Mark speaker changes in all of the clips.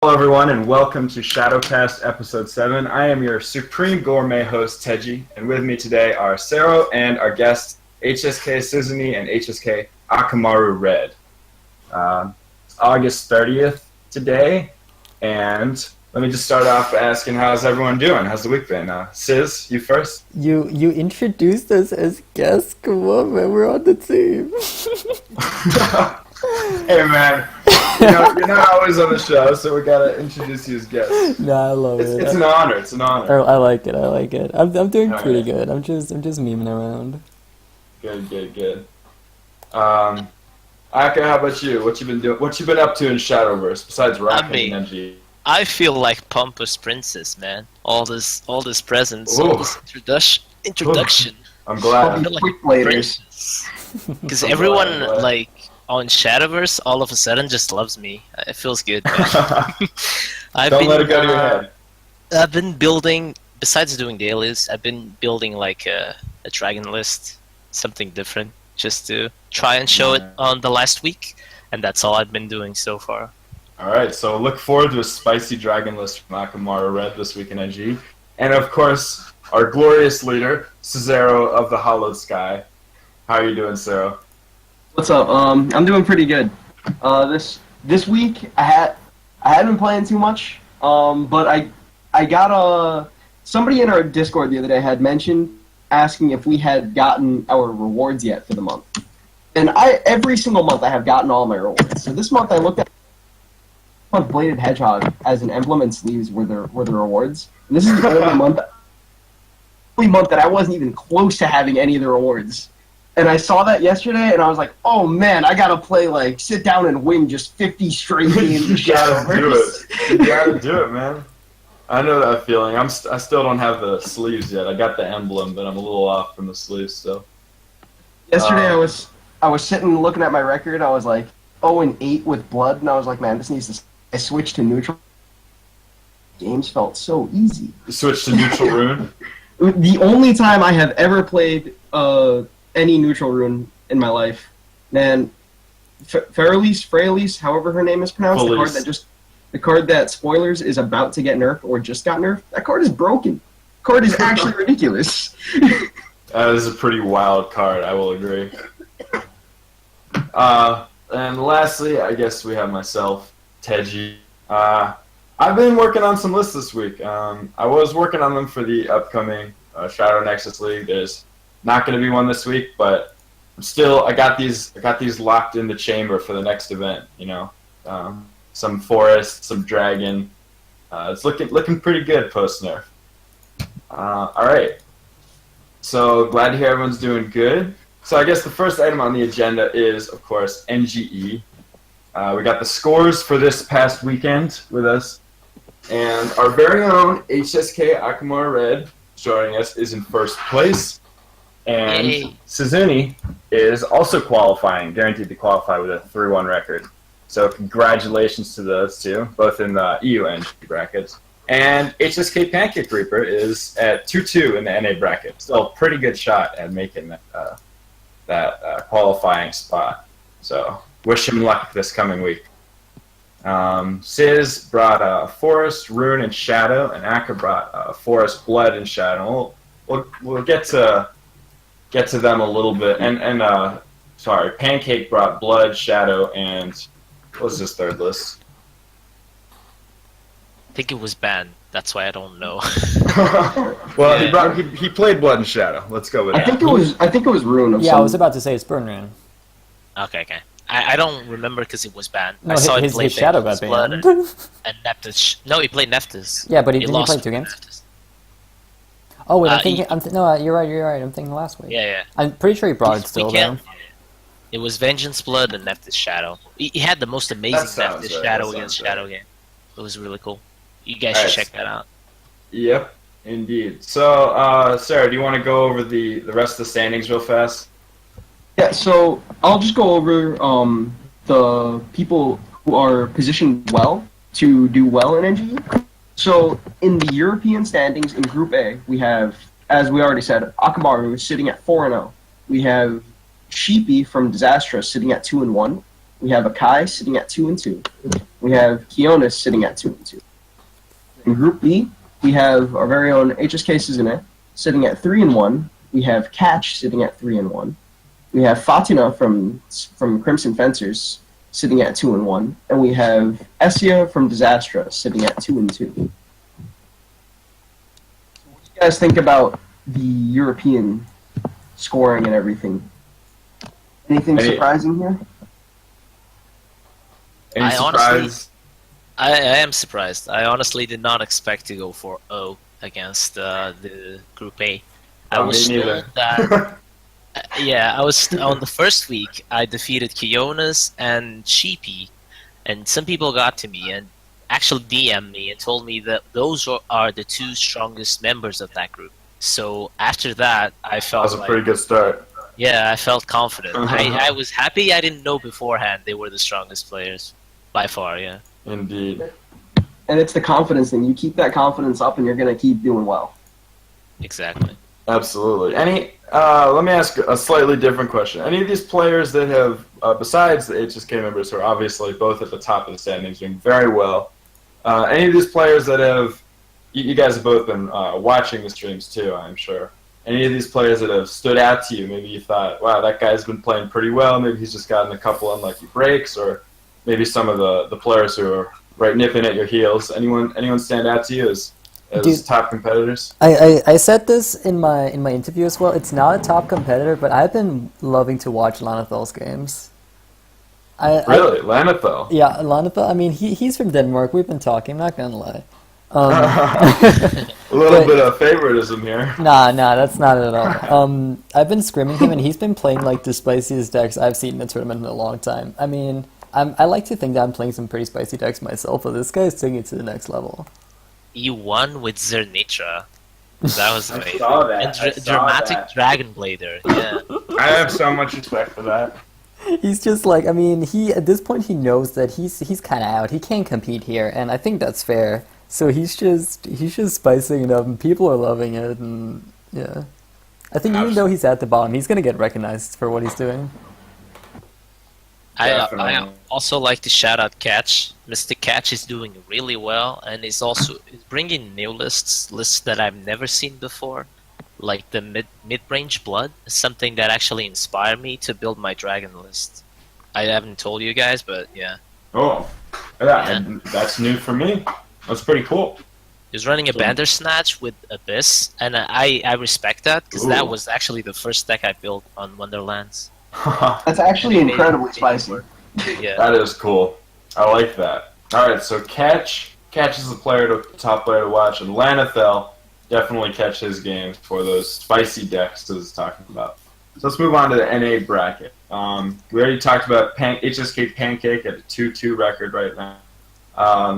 Speaker 1: Hello, everyone, and welcome to Shadowcast Episode 7. I am your supreme gourmet host, Tejjy, and with me today are Szerro and our guests, HSK Sizouney and HSK Akamarured. It's August 30th today, and let me just start off by asking, how's everyone doing? How's the week been? Sizz, you first?
Speaker 2: You introduced us as guests. Come on, man, we're on the team.
Speaker 1: Hey, man. You're not always on the show, so we gotta introduce you as guests.
Speaker 2: Nah, I love it.
Speaker 1: It's an honor. It's an honor.
Speaker 2: I like it. I'm doing
Speaker 1: All
Speaker 2: pretty
Speaker 1: right.
Speaker 2: good. I'm just memeing around.
Speaker 1: Good. Aka, how about you? What you been doing? What you been up to in Shadowverse besides rocking NG?
Speaker 3: I feel like pompous princess, man. All this presents,
Speaker 1: Ooh.
Speaker 3: all this introduction.
Speaker 1: I'm glad.
Speaker 3: I feel like princess. Because everyone like on Shadowverse all of a sudden just loves me. It feels good, man.
Speaker 1: Don't let it go to your head.
Speaker 3: I've been building, besides doing dailies, I've been building like a dragon list, something different, just to try and show it on the last week, and that's all I've been doing so far.
Speaker 1: Alright, so look forward to a spicy dragon list from Akamarured this week in NG. And of course, our glorious leader, Szerro of the Hallowed Sky. How are you doing, Szerro?
Speaker 4: What's up? I'm doing pretty good. This week I hadn't been playing too much. But I got somebody in our Discord the other day had mentioned asking if we had gotten our rewards yet for the month. And every single month I have gotten all my rewards. So this month I looked at Bladed Hedgehog as an emblem and sleeves were the rewards. And this is the only month that I wasn't even close to having any of the rewards. And I saw that yesterday, and I was like, "Oh man, I gotta play sit down and win just 50 straight games of Shadowverse."
Speaker 1: You gotta do it, man. I know that feeling. I still don't have the sleeves yet. I got the emblem, but I'm a little off from the sleeves still.
Speaker 4: Yesterday, I was sitting looking at my record. I was like 0-8 with blood, and I was like, "Man, this needs to." I switched to neutral. Games felt so easy.
Speaker 1: You switched to neutral rune.
Speaker 4: The only time I have ever played any neutral rune in my life, man. Felise, however her name is pronounced, the card that spoilers is about to get nerfed or just got nerfed. That card is broken. The card is actually ridiculous.
Speaker 1: That is a pretty wild card, I will agree. And lastly, I guess we have myself, Tejjy. I've been working on some lists this week. I was working on them for the upcoming Shadow Nexus League. There's not going to be one this week, but I got these locked in the chamber for the next event. Some forest, some dragon. It's looking pretty good post nerf. All right. So glad to hear everyone's doing good. So I guess the first item on the agenda is, of course, NGE. We got the scores for this past weekend with us, and our very own HSK Akamarured joining us is in first place. And Sizouney is also qualifying, guaranteed to qualify with a 3-1 record. So congratulations to those two, both in the EU NG brackets. And HSK Pancake Reaper is at 2-2 in the NA bracket. Still a pretty good shot at making that qualifying spot. So wish him luck this coming week. Sizz brought Forest, Rune, and Shadow, and Aka brought Forest, Blood, and Shadow. We'll get to them a little bit. And Pancake brought Blood, Shadow, and what was his third list?
Speaker 3: I think it was banned. That's why I don't know.
Speaker 1: Well, yeah. he played Blood and Shadow. Let's go with that.
Speaker 4: I think it was Rune.
Speaker 2: I was about to say it's Burn Rune.
Speaker 3: Okay. I don't remember because it was banned.
Speaker 2: No,
Speaker 3: I saw him
Speaker 2: his
Speaker 3: play
Speaker 2: Shadow got
Speaker 3: Blood
Speaker 2: banned.
Speaker 3: and Nephthys. No, he played Nephthys.
Speaker 2: Yeah, but didn't he
Speaker 3: lost
Speaker 2: play 2 games?
Speaker 3: Nephthys.
Speaker 2: Oh wait, no, you're right. I'm thinking last week.
Speaker 3: Yeah.
Speaker 2: I'm pretty sure he brought it
Speaker 3: This
Speaker 2: still
Speaker 3: weekend,
Speaker 2: though.
Speaker 3: It was Vengeance Blood and Nephthys Shadow. He had the most amazing Nephthys Shadow against Shadow game. It was really cool. You guys should check that out.
Speaker 1: Yep, indeed. So, Szerro, do you want to go over the rest of the standings real fast?
Speaker 4: Yeah, so I'll just go over the people who are positioned well to do well in NGE. So in the European standings in Group A, we have, as we already said, Akamaru sitting at 4-0. We have Sheepy from Disastrous sitting at 2-1. We have Akai sitting at 2-2. We have Kionis sitting at 2-2. In Group B, we have our very own HSK Sizouney sitting at 3-1. We have Catch sitting at 3-1. We have Fatina from Crimson Fencers sitting at 2-1, and we have Essia from Disastra sitting at 2-2. What do you guys think about the European scoring and everything? Anything surprising here?
Speaker 1: Any surprise?
Speaker 3: I am surprised. I honestly did not expect to go for O against the Group A. I was told that. Yeah, I was on the first week. I defeated Kionis and Sheepy, and some people got to me and actually DM'd me and told me that those are the two strongest members of that group. So after that, I felt
Speaker 1: that was a pretty good start.
Speaker 3: Yeah, I felt confident. I was happy. I didn't know beforehand they were the strongest players by far. Yeah,
Speaker 1: indeed.
Speaker 4: And it's the confidence thing. You keep that confidence up, and you're gonna keep doing well.
Speaker 3: Exactly.
Speaker 1: Absolutely. Let me ask a slightly different question. Any of these players that have, besides the HSK members who are obviously both at the top of the standings doing very well, any of these players that have, you guys have both been watching the streams too, I'm sure. Any of these players that have stood out to you, maybe you thought, wow, that guy's been playing pretty well, maybe he's just gotten a couple unlucky breaks, or maybe some of the players who are right nipping at your heels. Anyone stand out to you as top competitors?
Speaker 2: I said this in my interview as well. It's not a top competitor, but I've been loving to watch Lanethel's games.
Speaker 1: Really? Lanethel?
Speaker 2: Yeah, Lanethel. I mean, he's from Denmark. We've been talking, I'm not gonna lie.
Speaker 1: A little bit of favoritism here.
Speaker 2: Nah, that's not it at all. I've been scrimming him, and he's been playing like the spiciest decks I've seen in a tournament in a long time. I mean, I like to think that I'm playing some pretty spicy decks myself, but this guy's taking it to the next level.
Speaker 3: You won with Zernitra. That was amazing.
Speaker 1: I saw that.
Speaker 3: And dramatic Dragon Blader. Yeah.
Speaker 1: I have so much respect for that.
Speaker 2: He's just like, I mean, at this point he knows that he's kind of out. He can't compete here, and I think that's fair. So he's just spicing it up, and people are loving it, and yeah. I think even though he's at the bottom, he's gonna get recognized for what he's doing.
Speaker 3: I also like to shout out Catch. Mr. Catch is doing really well, and he's bringing new lists that I've never seen before, like the mid-range blood, something that actually inspired me to build my dragon list. I haven't told you guys, but yeah.
Speaker 1: Oh, yeah. That's new for me. That's pretty cool.
Speaker 3: He's running a Bandersnatch with Abyss, and I respect that, because that was actually the first deck I built on Wonderlands.
Speaker 4: That's actually incredibly spicy.
Speaker 3: Yeah.
Speaker 1: That is cool. I like that. Alright, so Catch is the top player to watch, and Lanethel, definitely catch his games for those spicy decks that I was talking about. So let's move on to the NA bracket. We already talked about HSK Pancake at a 2-2 record right now.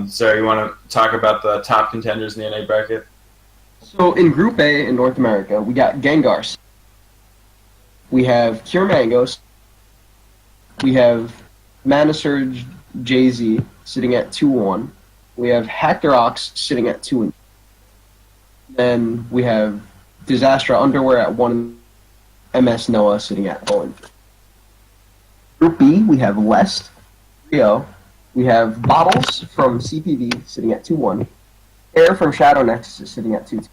Speaker 1: Sarah, you want to talk about the top contenders in the NA bracket?
Speaker 4: So in Group A in North America, we got Gengars. We have Cure Mangos. We have Manasurge Jay-Z sitting at 2-1. We have Hactorox sitting at 2-. Then we have Disastra Underwear at 1. MS Noah sitting at 0. Group B, we have West, 3-0. We have Bottles from CPV sitting at 2-1. Air from Shadow Nexus sitting at 2-2.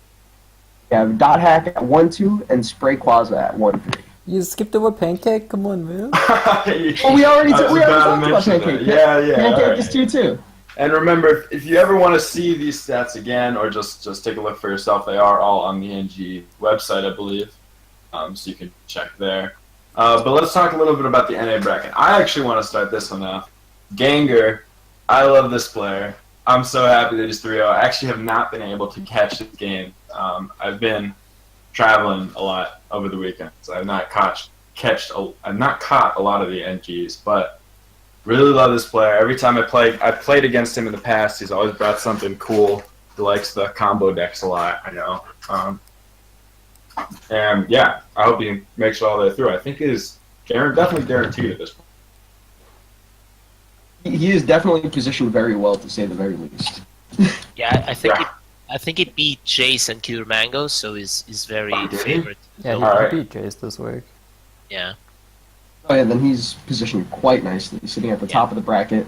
Speaker 4: We have Dot Hack at 1-2 and Spray Quaza at 1-3.
Speaker 2: You skipped over Pancake? Come on, man.
Speaker 4: Well, we already talked about Pancake.
Speaker 1: Yeah.
Speaker 4: Pancake
Speaker 1: right.
Speaker 4: is 2-2.
Speaker 1: And remember, if you ever want to see these stats again, or just take a look for yourself, they are all on the NG website, I believe. So you can check there. But let's talk a little bit about the NA bracket. I actually want to start this one off. Gengar, I love this player. I'm so happy that he's 3-0. I actually have not been able to catch his game. I've been traveling a lot over the weekend, so I've not caught a lot of the NGs, but really love this player. Every time I've played against him in the past, he's always brought something cool. He likes the combo decks a lot, I know. And yeah, I hope he makes it all the way through. I think he's definitely guaranteed at this point.
Speaker 4: He is definitely positioned very well, to say the very least.
Speaker 3: Yeah, I think it beat Jace and Killer Mango, so is very favored.
Speaker 2: Yeah, he beat Jace this week.
Speaker 3: Yeah.
Speaker 4: Oh yeah, then he's positioned quite nicely, sitting at the top of the bracket.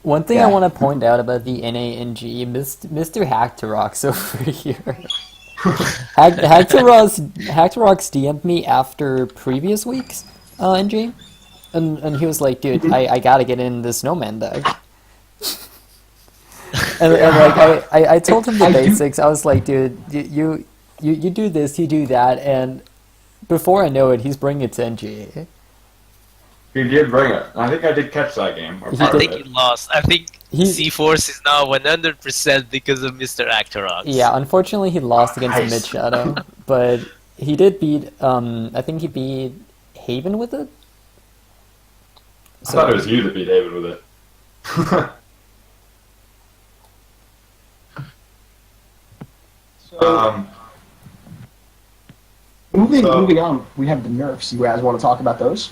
Speaker 2: One thing
Speaker 4: Yeah.
Speaker 2: I want to point out about the NANG, Mr. Hacktarox over here. Hacktarox DM'd me after previous week's NG, and he was like, dude, I gotta get in the snowman deck. And like I told him the basics. I was like, dude, you do this, you do that, and before I know it, he's bringing it to NG.
Speaker 1: He did bring it. I think I did catch that game. Or
Speaker 2: He
Speaker 1: part
Speaker 3: I
Speaker 1: of
Speaker 3: think
Speaker 1: it.
Speaker 3: he lost. I think C-Force is now 100% because of Mr. Actorox.
Speaker 2: Yeah, unfortunately he lost against
Speaker 1: Nice.
Speaker 2: Mid Shadow, but he did beat. I think he beat Haven with it.
Speaker 1: I thought it was you that beat David with it.
Speaker 4: So, moving on, we have the nerfs. You guys want to talk about those?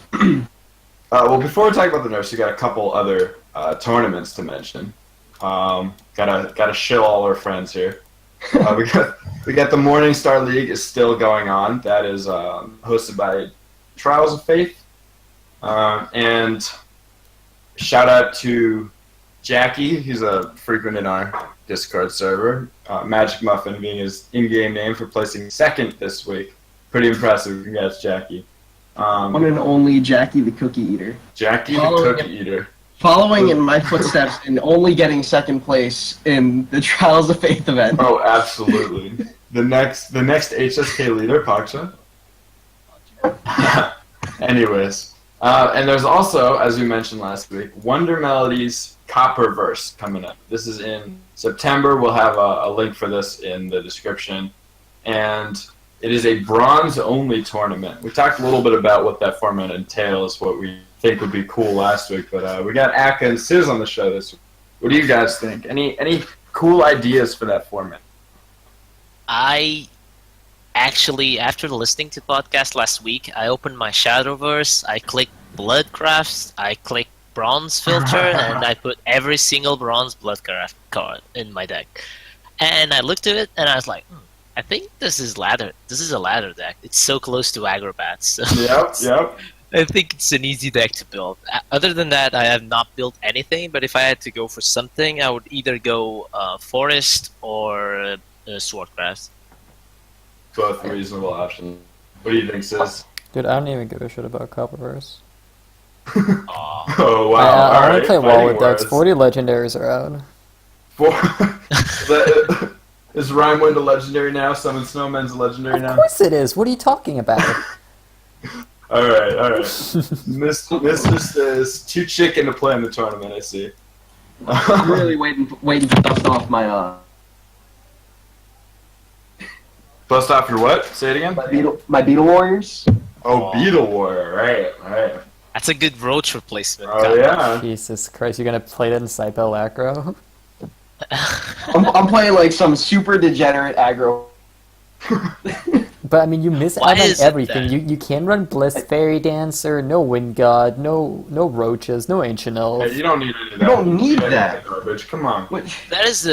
Speaker 1: Well, before we talk about the nerfs, we got a couple other tournaments to mention. Gotta shill all our friends here. We got the Morning Star League is still going on. That is hosted by Trials of Faith, and shout out to Jackie. He's a frequent in our Discord server. Magic Muffin being his in-game name for placing second this week. Pretty impressive. Congrats, Jackie.
Speaker 4: One and only Jackie the Cookie Eater.
Speaker 1: Jackie the
Speaker 4: Following
Speaker 1: Cookie Eater.
Speaker 4: Following in my footsteps and only getting second place in the Trials of Faith event.
Speaker 1: Oh, absolutely. The next HSK leader, Paksha. Anyways, and there's also, as we mentioned last week, Wonder Melody's Copperverse coming up. This is in September. We'll have a link for this in the description. And it is a bronze-only tournament. We talked a little bit about what that format entails, what we think would be cool last week, but we got Akka and Sizz on the show this week. What do you guys think? Any cool ideas for that format?
Speaker 3: I actually, after listening to the podcast last week, I opened my Shadowverse, I clicked Bloodcrafts, I clicked Bronze Filter, and I put every single Bronze Bloodcraft card in my deck. And I looked at it, and I was like, I think this is a ladder deck. It's so close to Agrobats. So
Speaker 1: Yep.
Speaker 3: I think it's an easy deck to build. Other than that, I have not built anything, but if I had to go for something, I would either go Forest or Swordcraft.
Speaker 1: Both reasonable options. What do you think, Sis?
Speaker 2: Dude, I don't even give a shit about Copperverse.
Speaker 3: Aw.
Speaker 1: Oh, wow.
Speaker 2: I
Speaker 1: All
Speaker 2: only
Speaker 1: right,
Speaker 2: play
Speaker 1: fighting
Speaker 2: WoW with decks.
Speaker 1: words.
Speaker 2: 40 legendaries are out.
Speaker 1: Is Rhymewind a legendary now? Summon Snowman's a legendary
Speaker 2: Of
Speaker 1: now?
Speaker 2: course it is. What are you talking about?
Speaker 1: Alright. Mr. Sis, too chicken to play in the tournament, I see.
Speaker 4: I'm really waiting to dust off my
Speaker 1: Bust off your what? Say it again?
Speaker 4: my Beetle Warriors.
Speaker 1: Oh, Beetle Warrior, right.
Speaker 3: That's a good roach replacement.
Speaker 1: Oh, yeah.
Speaker 2: Jesus Christ, you're gonna play that in Cypel aggro?
Speaker 4: I'm playing like some super degenerate aggro.
Speaker 2: But I mean, you miss
Speaker 3: Why
Speaker 2: out on
Speaker 3: is it
Speaker 2: everything.
Speaker 3: that?
Speaker 2: You can't run Bliss Fairy Dancer, no Wind God, no roaches, no Ancient Elf.
Speaker 1: Hey, you don't need any of that.
Speaker 4: You don't need
Speaker 1: Yeah,
Speaker 4: that.
Speaker 1: garbage. Come on.
Speaker 3: That is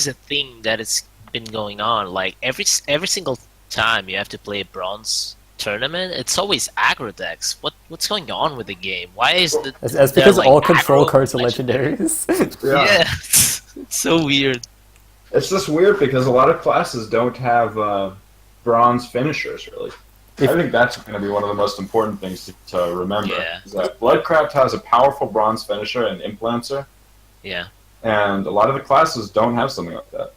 Speaker 3: a thing that has been going on. Like every single time you have to play a bronze tournament, it's always aggro decks. What's going on with the game? Why is the
Speaker 2: That's
Speaker 3: they're,
Speaker 2: because
Speaker 3: like,
Speaker 2: all control
Speaker 3: aggro
Speaker 2: cards are
Speaker 3: legendaries?
Speaker 2: legendaries.
Speaker 3: Yeah, it's so weird.
Speaker 1: It's just weird because a lot of classes don't have bronze finishers, really. I think that's going to be one of the most important things to remember.
Speaker 3: Yeah.
Speaker 1: Is that Bloodcraft has a powerful bronze finisher and Implancer,
Speaker 3: Yeah.
Speaker 1: and a lot of the classes don't have something like that.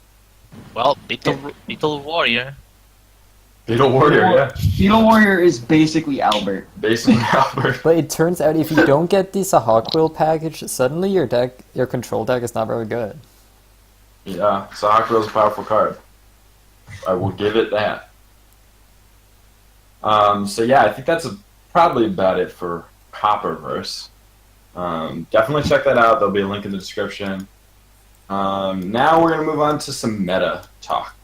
Speaker 3: Well, Beetle Warrior.
Speaker 1: Beetle Warrior, yeah.
Speaker 4: Beetle Warrior is basically Albert.
Speaker 1: Basically, Albert.
Speaker 2: But it turns out if you don't get the Sahagwil package, suddenly your control deck is not very good.
Speaker 1: Yeah, Sahagwil's a powerful card. I will give it that. So yeah, I think that's probably about it for Copperverse. Definitely check that out. There'll be a link in the description. Now we're going to move on to some meta talk.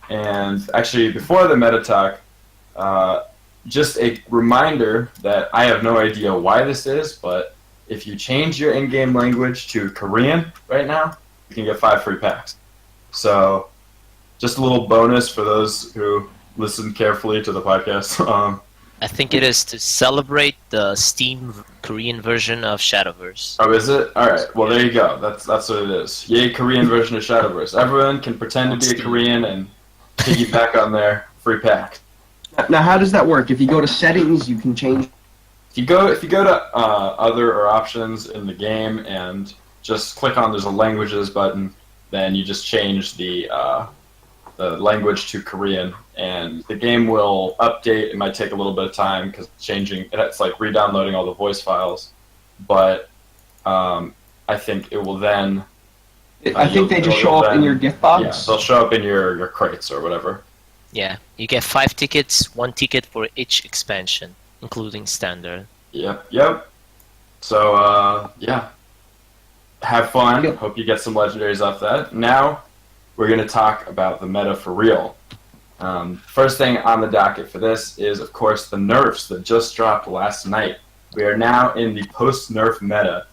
Speaker 1: And actually, before the meta talk, just a reminder that I have no idea why this is, but if you change your in-game language to Korean right now, you can get 5 free packs. So, just a little bonus for those who listen carefully to the podcast.
Speaker 3: I think it is to celebrate the Steam Korean version of Shadowverse.
Speaker 1: Oh, is it? All right. Well, there you go. That's what it is. Yay, Korean version of Shadowverse. Everyone can pretend to be a Korean and piggyback on their free pack.
Speaker 4: Now, how does that work? If you go to settings, you can change.
Speaker 1: If you go to other or options in the game and just click on there's a languages button, then you just change the language to Korean, and the game will update. It might take a little bit of time because it's like re-downloading all the voice files, but I think it will then.
Speaker 4: I think they just show up in your gift box.
Speaker 1: Yeah, they'll show up in your crates or whatever.
Speaker 3: Yeah, you get 5 tickets, 1 ticket for each expansion, including standard.
Speaker 1: Yep. So, yeah. Have fun.
Speaker 4: Yep.
Speaker 1: Hope you get some legendaries off that. Now, we're going to talk about the meta for real. First thing on the docket for this is, of course, the nerfs that just dropped last night. We are now in the post-nerf meta.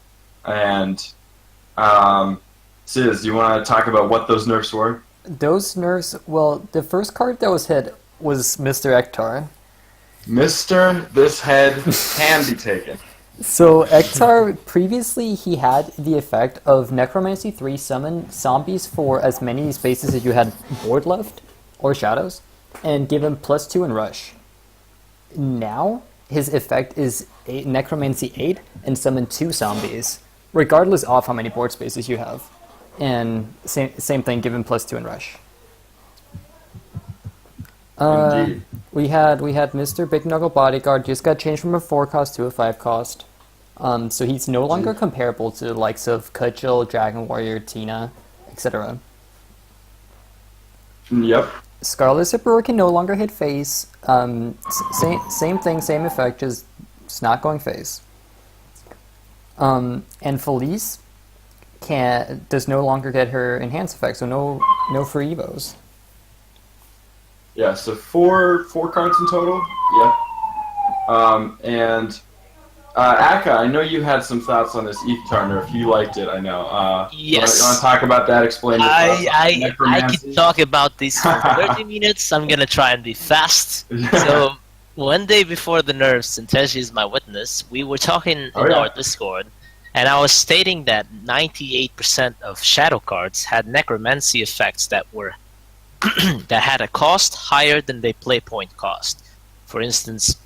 Speaker 1: And, Sis, do you want to talk about what those nerfs were?
Speaker 2: Those nerfs, well, the first card that was hit was Mr. Eachtar.
Speaker 1: This head can be taken.
Speaker 2: So Eachtar, previously he had the effect of Necromancy 3 summon zombies for as many spaces as you had board left, or shadows, and give him +2 in rush. Now, his effect is Necromancy 8 and summon 2 zombies, regardless of how many board spaces you have. And same thing, give him +2 in rush.
Speaker 1: Indeed.
Speaker 2: We had Mr. Big Knuckle Bodyguard just got changed from a 4 cost to a 5 cost. So he's no longer comparable to the likes of Knuckle, Dragon Warrior, Tina, etc.
Speaker 1: Yep.
Speaker 2: Scarlet Superhero can no longer hit face. Same thing, same effect, just it's not going face. And Felise does no longer get her enhanced effect, so no free evos.
Speaker 1: Yeah, so four cards in total. Yeah. And Akka, I know you had some thoughts on this Eachtar nerf. You liked it, I know.
Speaker 3: Yes.
Speaker 1: You want to talk about that? Explain your thoughts on
Speaker 3: I
Speaker 1: necromancy?
Speaker 3: can talk about this for 30 minutes. I'm gonna try and be fast. So, one day before the nerfs, and Tejjy is my witness, we were talking in our Discord, and I was stating that 98% of shadow cards had necromancy effects that were that had a cost higher than their play point cost. For instance,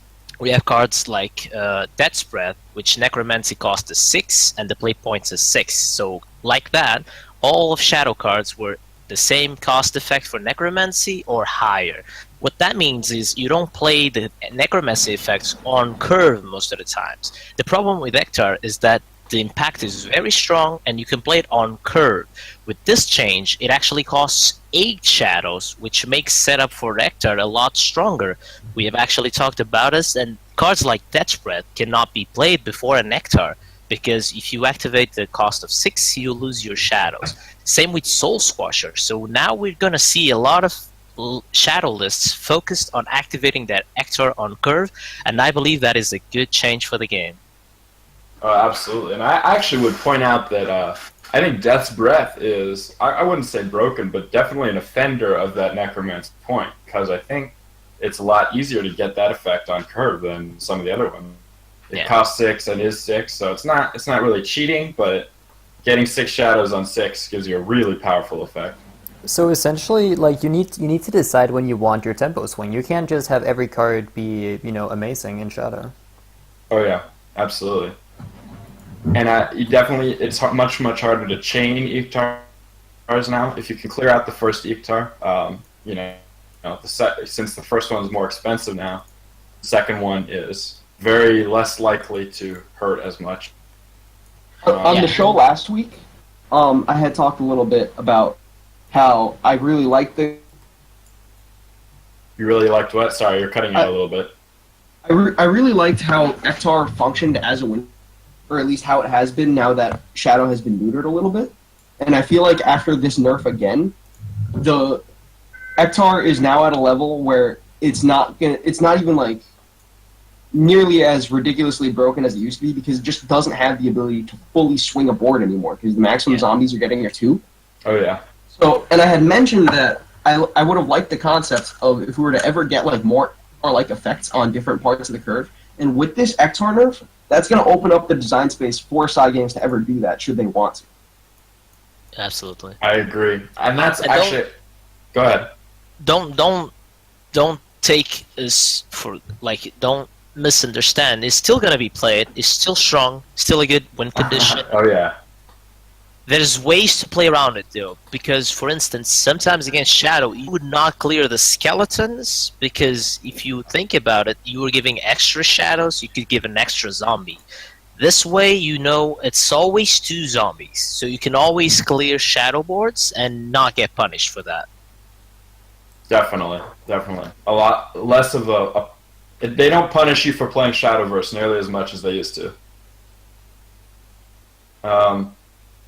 Speaker 3: we have cards like Death's Breath, which necromancy cost is 6 and the play points is 6. So like that, all of shadow cards were the same cost effect for necromancy or higher. What that means is you don't play the necromancy effects on curve most of the times. The problem with Eachtar is that the impact is very strong and you can play it on curve. With this change, it actually costs 8 shadows, which makes setup for Eachtar a lot stronger. We have actually talked about this, and cards like Death's Breath cannot be played before an Eachtar, because if you activate the cost of 6, you lose your shadows. Same with Soul Squasher. So now we're going to see a lot of shadow lists focused on activating that Eachtar on curve, and I believe that is a good change for the game.
Speaker 1: Absolutely. And I actually would point out that I think Death's Breath is, I wouldn't say broken, but definitely an offender of that Necromancy point, because I think it's a lot easier to get that effect on curve than some of the other ones. It costs 6 and is 6, so it's not really cheating, but getting 6 shadows on 6 gives you a really powerful effect.
Speaker 2: So essentially, like you need to decide when you want your tempo swing. You can't just have every card be amazing in shadow.
Speaker 1: Oh yeah, absolutely. And you definitely, it's much harder to chain Eachtars now. If you can clear out the first Eachtar, since the first one is more expensive now, the second one is very less likely to hurt as much.
Speaker 4: On the show last week, I had talked a little bit about how I really liked the...
Speaker 1: You really liked what? Sorry, you're cutting out a little bit.
Speaker 4: I really liked how Eachtar functioned as a win, or at least how it has been now that Shadow has been neutered a little bit. And I feel like after this nerf again, the Eachtar is now at a level where it's not even like nearly as ridiculously broken as it used to be, because it just doesn't have the ability to fully swing a board anymore, because the maximum zombies are getting are 2.
Speaker 1: Oh yeah. So,
Speaker 4: and I had mentioned that I would have liked the concept of if we were to ever get like more are like effects on different parts of the curve. And with this Eachtar nerf, that's going to open up the design space for Cygames to ever do that, should they want to.
Speaker 3: Absolutely.
Speaker 1: I agree, and that's
Speaker 3: And
Speaker 1: actually. Go ahead.
Speaker 3: Don't take this for don't misunderstand. It's still gonna be played. It's still strong. Still a good win condition.
Speaker 1: Oh yeah.
Speaker 3: There's ways to play around it though, because for instance, sometimes against Shadow, you would not clear the skeletons because if you think about it, you were giving extra shadows. You could give an extra zombie. This way, you know it's always 2 zombies, so you can always clear shadow boards and not get punished for that.
Speaker 1: Definitely. A lot less of a. They don't punish you for playing Shadowverse nearly as much as they used to.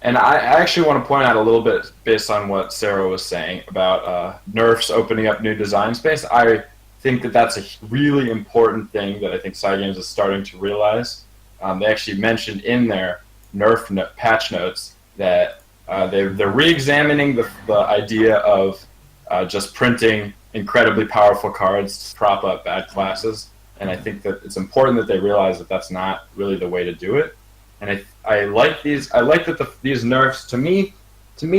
Speaker 1: And I actually want to point out a little bit based on what Szerro was saying about nerfs opening up new design space. I think that that's a really important thing that I think Cygames is starting to realize. They actually mentioned in their patch notes that they're re-examining the idea of just printing incredibly powerful cards to prop up bad classes, and I think that it's important that they realize that that's not really the way to do it. And I like these. I like that these nerfs to me,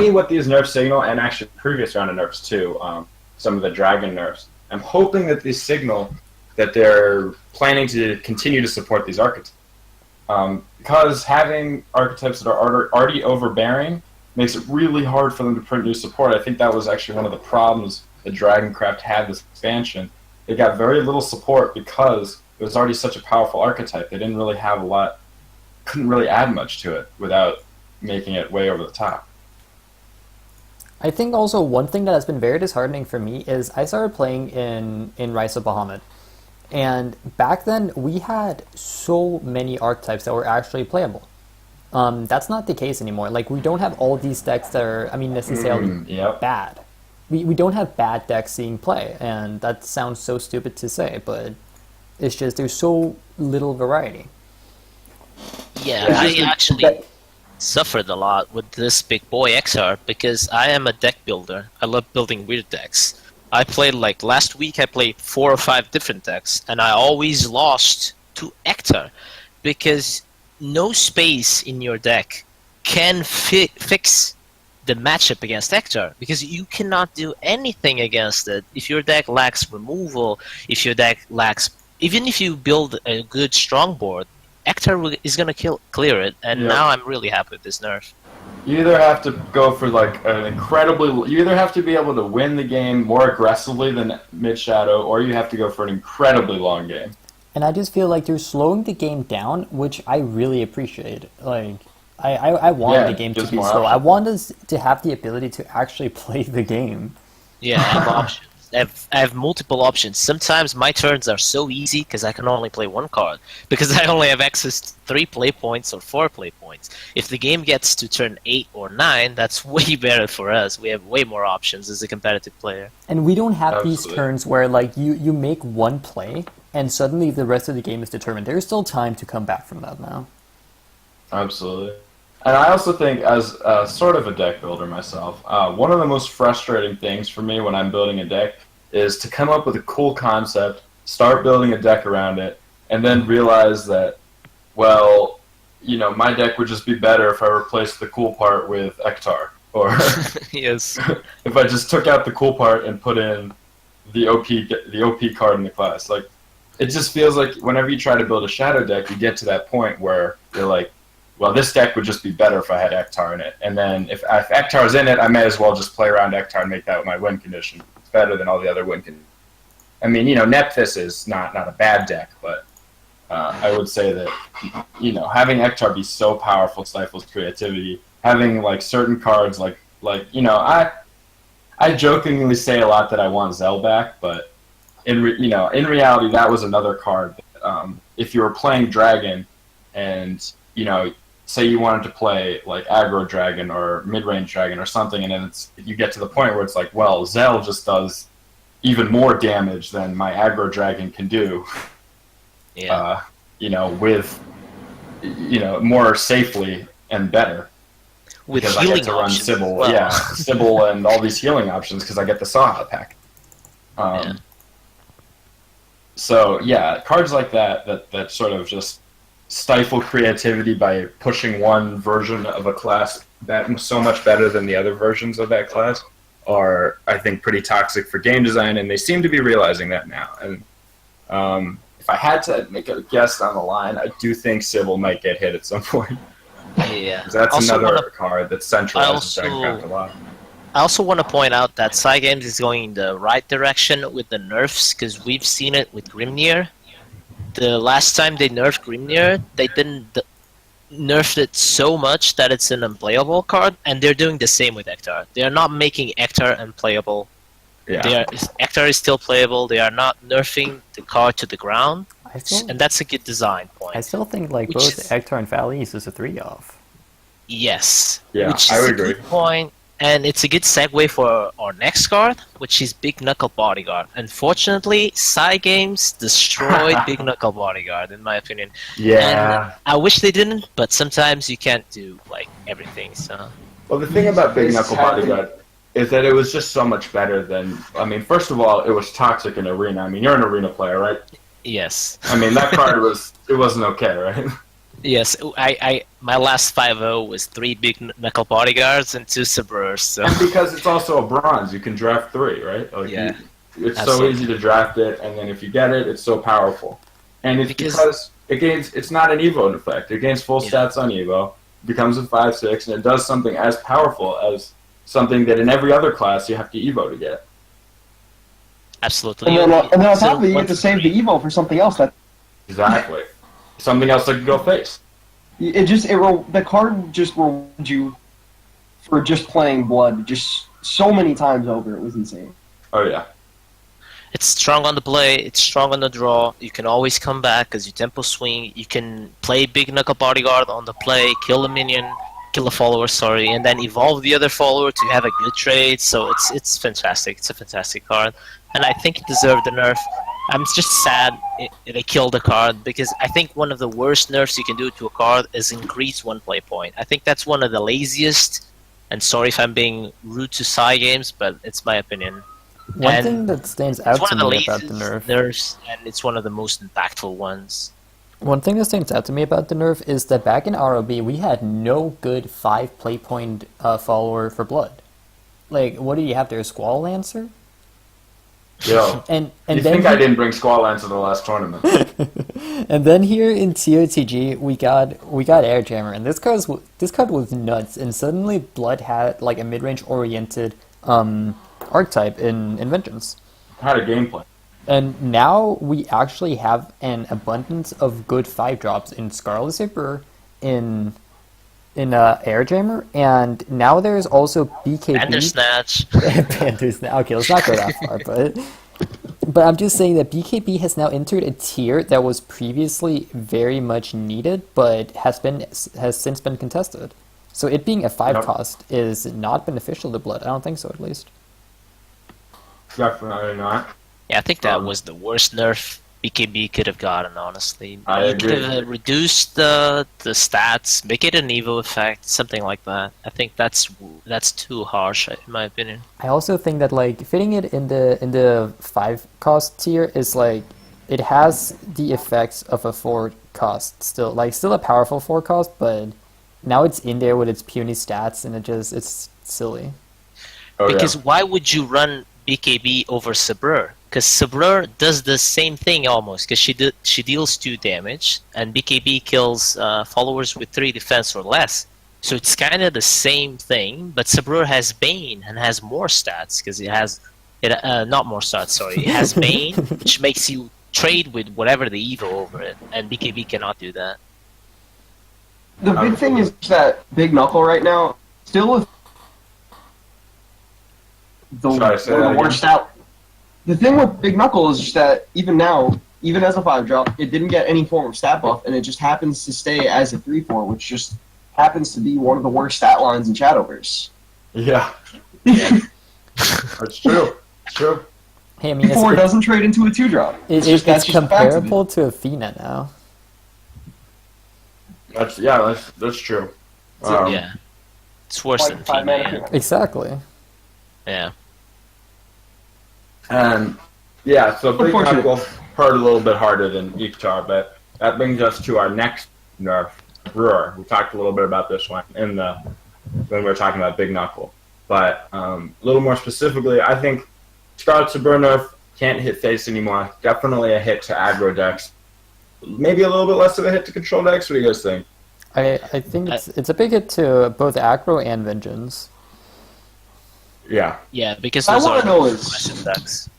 Speaker 1: what these nerfs signal, and actually previous round of nerfs too, some of the dragon nerfs. I'm hoping that these signal that they're planning to continue to support these archetypes. Because having archetypes that are already overbearing makes it really hard for them to print new support. I think that was actually one of the problems that Dragoncraft had this expansion. They got very little support because it was already such a powerful archetype. They didn't really have a lot, couldn't really add much to it without making it way over the top.
Speaker 2: I think also one thing that has been very disheartening for me is I started playing in Rise of Bahamut. And back then, we had so many archetypes that were actually playable. That's not the case anymore. Like, we don't have all these decks that are, necessarily bad. We don't have bad decks seeing play, and that sounds so stupid to say, but it's just there's so little variety.
Speaker 3: Yeah, I actually suffered a lot with this big boy Eachtar because I am a deck builder. I love building weird decks. I played last week I played 4 or 5 different decks and I always lost to Eachtar because no space in your deck can fix the matchup against Eachtar because you cannot do anything against it. If your deck lacks removal, if your deck lacks, even if you build a good strong board, Eachtar is going to clear it, and now I'm really happy with this nerf.
Speaker 1: You either have to go for you either have to be able to win the game more aggressively than mid-shadow, or you have to go for an incredibly long game.
Speaker 2: And I just feel like they're slowing the game down, which I really appreciate. Like, I want the game to be slow. I want us to have the ability to actually play the game.
Speaker 3: Yeah, I have options. I have multiple options. Sometimes my turns are so easy because I can only play 1 card because I only have access to 3 play points or 4 play points. If the game gets to turn 8 or 9, that's way better for us. We have way more options as a competitive player.
Speaker 2: And we don't have these turns where you make 1 play and suddenly the rest of the game is determined. There's still time to come back from that now.
Speaker 1: Absolutely. And I also think, as sort of a deck builder myself, one of the most frustrating things for me when I'm building a deck is to come up with a cool concept, start building a deck around it, and then realize that, well, my deck would just be better if I replaced the cool part with Eachtar. Or
Speaker 3: yes,
Speaker 1: if I just took out the cool part and put in the OP card in the class. Like, it just feels like whenever you try to build a shadow deck, you get to that point where you're like, well, this deck would just be better if I had Eachtar in it. And then if Eachtar's in it, I may as well just play around Eachtar and make that my win condition. It's better than all the other win conditions. I mean, Nephthys is not a bad deck, but I would say that, having Eachtar be so powerful stifles creativity. Having, certain cards, I jokingly say a lot that I want Zell back, but in reality, that was another card that, if you were playing Dragon and, say you wanted to play aggro dragon or mid-range dragon or something, and then you get to the point where it's like, well, Zell just does even more damage than my aggro dragon can do.
Speaker 3: Yeah.
Speaker 1: With more safely and better.
Speaker 3: With
Speaker 1: because
Speaker 3: healing
Speaker 1: I get to run
Speaker 3: options
Speaker 1: Sybil,
Speaker 3: as well.
Speaker 1: Sybil and all these healing options because I get the Saw pack. So yeah, cards like that sort of just stifle creativity by pushing one version of a class that so much better than the other versions of that class are, I think, pretty toxic for game design, and they seem to be realizing that now. And if I had to make a guess on the line, I do think Sybil might get hit at some point.
Speaker 3: Yeah.
Speaker 1: 'Cause that's
Speaker 3: Also
Speaker 1: another card that centralizes Dragoncraft a lot.
Speaker 3: I also want to point out that Cygames is going in the right direction with the nerfs, because we've seen it with Grimnir. The last time they nerfed Grimnir, they didn't nerfed it so much that it's an unplayable card, and they're doing the same with Eachtar. They are not making Eachtar unplayable.
Speaker 1: Yeah.
Speaker 3: Eachtar is still playable. They are not nerfing the card to the ground, and that's a good design point.
Speaker 2: I still think like
Speaker 3: Which
Speaker 2: both
Speaker 3: is-
Speaker 2: Eachtar and Felise is a 3-off.
Speaker 3: Yes.
Speaker 1: Yeah,
Speaker 3: which is
Speaker 1: I would
Speaker 3: a
Speaker 1: agree.
Speaker 3: good point, and it's a good segue for our next card, which is Big Knuckle Bodyguard. Unfortunately, Cygames destroyed Big Knuckle Bodyguard, in my opinion.
Speaker 1: Yeah.
Speaker 3: I wish they didn't, but sometimes you can't do like everything. So
Speaker 1: Well, the thing about Big
Speaker 4: This
Speaker 1: Knuckle
Speaker 4: happened-
Speaker 1: Bodyguard is that it was just so much better than. I mean, first of all, it was toxic in Arena. I mean, you're an Arena player, right?
Speaker 3: yes,
Speaker 1: I mean, that card wasn't okay, right?
Speaker 3: yes. I my last 5-0 was 3 Big Knuckle Bodyguards and 2 Subrers. So
Speaker 1: And because it's also a bronze, you can draft 3, right? Like
Speaker 3: Yeah.
Speaker 1: it's so
Speaker 3: Absolutely.
Speaker 1: easy to draft it, and then if you get it, it's so powerful. And it's
Speaker 3: Because-
Speaker 1: because it's not an Evo effect. It gains full
Speaker 3: Yeah.
Speaker 1: stats on Evo, becomes a 5/6, and it does something as powerful as something that in every other class you have to Evo to get.
Speaker 3: absolutely.
Speaker 4: And then on
Speaker 3: So
Speaker 4: top of it, you have
Speaker 3: once
Speaker 4: to save the
Speaker 3: three-
Speaker 4: Evo for something else. That
Speaker 1: Exactly. Something else that could go face.
Speaker 4: the card just rewards you for just playing blood just so many times over. It was insane.
Speaker 1: Oh yeah.
Speaker 3: It's strong on the play, it's strong on the draw. You can always come back because you tempo swing. You can play Big Knuckle Bodyguard on the play, kill a minion, kill a follower, sorry, and then evolve the other follower to have a good trade. So it's fantastic. It's a fantastic card, and I think it deserved the nerf. I'm just sad they killed the card because I think one of the worst nerfs you can do to a card is increase one play point. I think that's one of the laziest. And sorry if I'm being rude to Cygames, but it's my opinion.
Speaker 2: One
Speaker 3: And
Speaker 2: thing that stands
Speaker 3: It's
Speaker 2: out
Speaker 3: one
Speaker 2: to
Speaker 3: of the
Speaker 2: me about
Speaker 3: laziest
Speaker 2: the nerf.
Speaker 3: nerfs, and it's one of the most impactful ones.
Speaker 2: One thing that stands out to me about the nerf is that back in ROB we had no good 5 play point follower for blood. Like, what do you have there? Squall Lancer?
Speaker 1: Yo.
Speaker 2: And
Speaker 1: You
Speaker 2: then
Speaker 1: think I didn't bring Squall Lance to the last tournament?
Speaker 2: and then here in TOTG we got Airjammer, and this card was nuts. And suddenly Blood had like a mid range oriented archetype in Vengeance.
Speaker 1: Had a gameplay.
Speaker 2: And now we actually have an abundance of good 5-drops in Scarlet Zipper, in Airjammer, and now there's also BKB.
Speaker 3: Bandersnatch.
Speaker 2: Bandersnatch. Okay, let's not go that far, but I'm just saying that BKB has now entered a tier that was previously very much needed, but has since been contested. So it being a 5
Speaker 1: Yep.
Speaker 2: cost is not beneficial to Blood. I don't think so, at least.
Speaker 1: Definitely not.
Speaker 3: Yeah, I think that was the worst nerf BKB could have gotten, honestly.
Speaker 1: I
Speaker 3: You
Speaker 1: agree.
Speaker 3: could have reduced the stats, make it an Evo effect, something like that. I think that's too harsh, in my opinion.
Speaker 2: I also think that like fitting it in the 5 cost tier is like it has the effects of a 4 cost still, like still a powerful 4 cost, but now it's in there with its puny stats, and it's silly.
Speaker 1: Oh,
Speaker 3: Because
Speaker 1: yeah.
Speaker 3: why would you run BKB over Sabrur? Because Sabrur does the same thing almost, because she deals 2 damage, and BKB kills followers with 3 defense or less. So it's kind of the same thing, but Sabrur has Bane and has more stats, because it has not more stats, sorry. It has Bane, which makes you trade with whatever the Evo over it, and BKB cannot do that.
Speaker 4: The big thing is that Big Knuckle right now still is
Speaker 1: Sorry, say
Speaker 4: one of
Speaker 1: that
Speaker 4: the worst out. The thing with Big Knuckle is just that even now, even as a 5-drop, it didn't get any form of stat buff, and it just happens to stay as a 3/4, which just happens to be one of the worst stat lines in Shadowverse.
Speaker 1: Yeah. That's true. It's true.
Speaker 2: Hey, I mean,
Speaker 4: 3/4 doesn't trade into a 2-drop.
Speaker 2: it's
Speaker 4: that's just a fact of it.
Speaker 2: comparable to Athena now.
Speaker 1: That's true.
Speaker 3: Yeah. It's worse than
Speaker 4: Like 5 mana
Speaker 3: Athena,
Speaker 4: hero.
Speaker 2: Exactly.
Speaker 3: yeah.
Speaker 1: And yeah, so Big
Speaker 4: Unfortunate.
Speaker 1: Knuckle, hurt a little bit harder than Eachtar, but that brings us to our next nerf, Brewer. We talked a little bit about this one when we were talking about Big Knuckle. But a little more specifically, I think Scarlet Sabur nerf can't hit face anymore. Definitely a hit to aggro decks. Maybe a little bit less of a hit to control decks. What do you guys think?
Speaker 2: I think it's a big hit to both aggro and vengeance.
Speaker 1: Yeah.
Speaker 3: Yeah, because
Speaker 4: I
Speaker 3: those
Speaker 4: wanna
Speaker 3: are
Speaker 4: know is-
Speaker 3: question decks.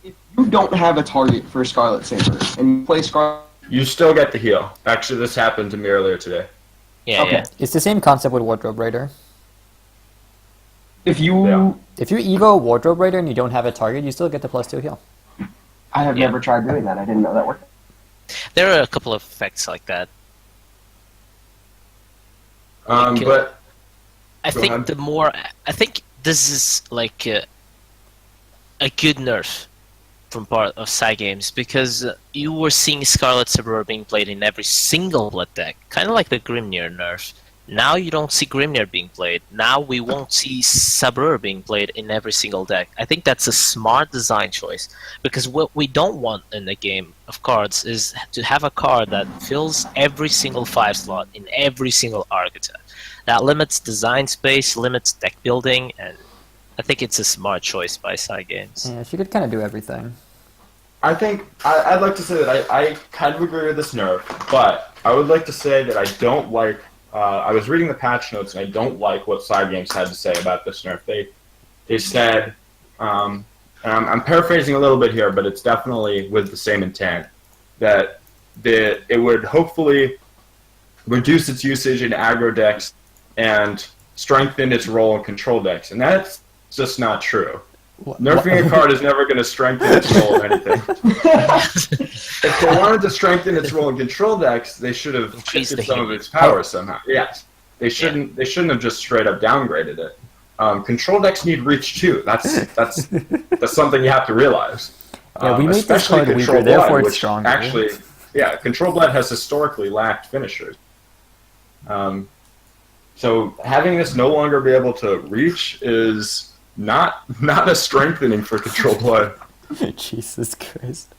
Speaker 4: If you don't have a target for Scarlet Saber and you play Scarlet,
Speaker 1: You still get the heal. Actually, this happened to me earlier today.
Speaker 3: Yeah,
Speaker 4: Okay.
Speaker 3: yeah.
Speaker 2: It's the same concept with Wardrobe Raider.
Speaker 4: if you,
Speaker 1: Yeah.
Speaker 2: If you evo Wardrobe Raider and you don't have a target, you still get the +2 heal.
Speaker 4: I have
Speaker 3: Yeah.
Speaker 4: never tried doing that. I didn't know that worked.
Speaker 3: There are a couple of effects like that. Like,
Speaker 1: But
Speaker 3: I
Speaker 1: Go
Speaker 3: think
Speaker 1: ahead.
Speaker 3: the more I think this is like a good nerf from part of Games because you were seeing Scarlet Sabur being played in every single blood deck, kind of like the Grimnir nerf. Now you don't see Grimnir being played. Now we won't see Sabur being played in every single deck. I think that's a smart design choice because what we don't want in the game of cards is to have a card that fills every single 5 slot in every single archetype. That limits design space, limits deck building, and I think it's a smart choice by Games.
Speaker 2: Yeah, she could kind of do everything.
Speaker 1: I think I'd like to say that I kind of agree with this nerf, but I would like to say that I don't like. I was reading the patch notes and I don't like what Side Games had to say about this nerf. They said, and I'm paraphrasing a little bit here, but it's definitely with the same intent, that it would hopefully reduce its usage in aggro decks and strengthen its role in control decks, and that's just not true. Nerfing a card is never going to strengthen its role in anything. If they wanted to strengthen its role in control decks, they should have
Speaker 3: Increase
Speaker 1: shifted
Speaker 3: the
Speaker 1: some of
Speaker 3: heat.
Speaker 1: its power somehow. Yes, they shouldn't. They shouldn't have just straight up downgraded it. Control decks need reach too. That's something you have to realize.
Speaker 2: Yeah, we made this
Speaker 1: Especially
Speaker 2: card weaker,
Speaker 1: Control
Speaker 2: therefore
Speaker 1: Blood,
Speaker 2: it's
Speaker 1: which
Speaker 2: stronger.
Speaker 1: Actually, yeah, Control Blood has historically lacked finishers. So having this no longer be able to reach is not a strengthening for Control Blood.
Speaker 2: Jesus Christ.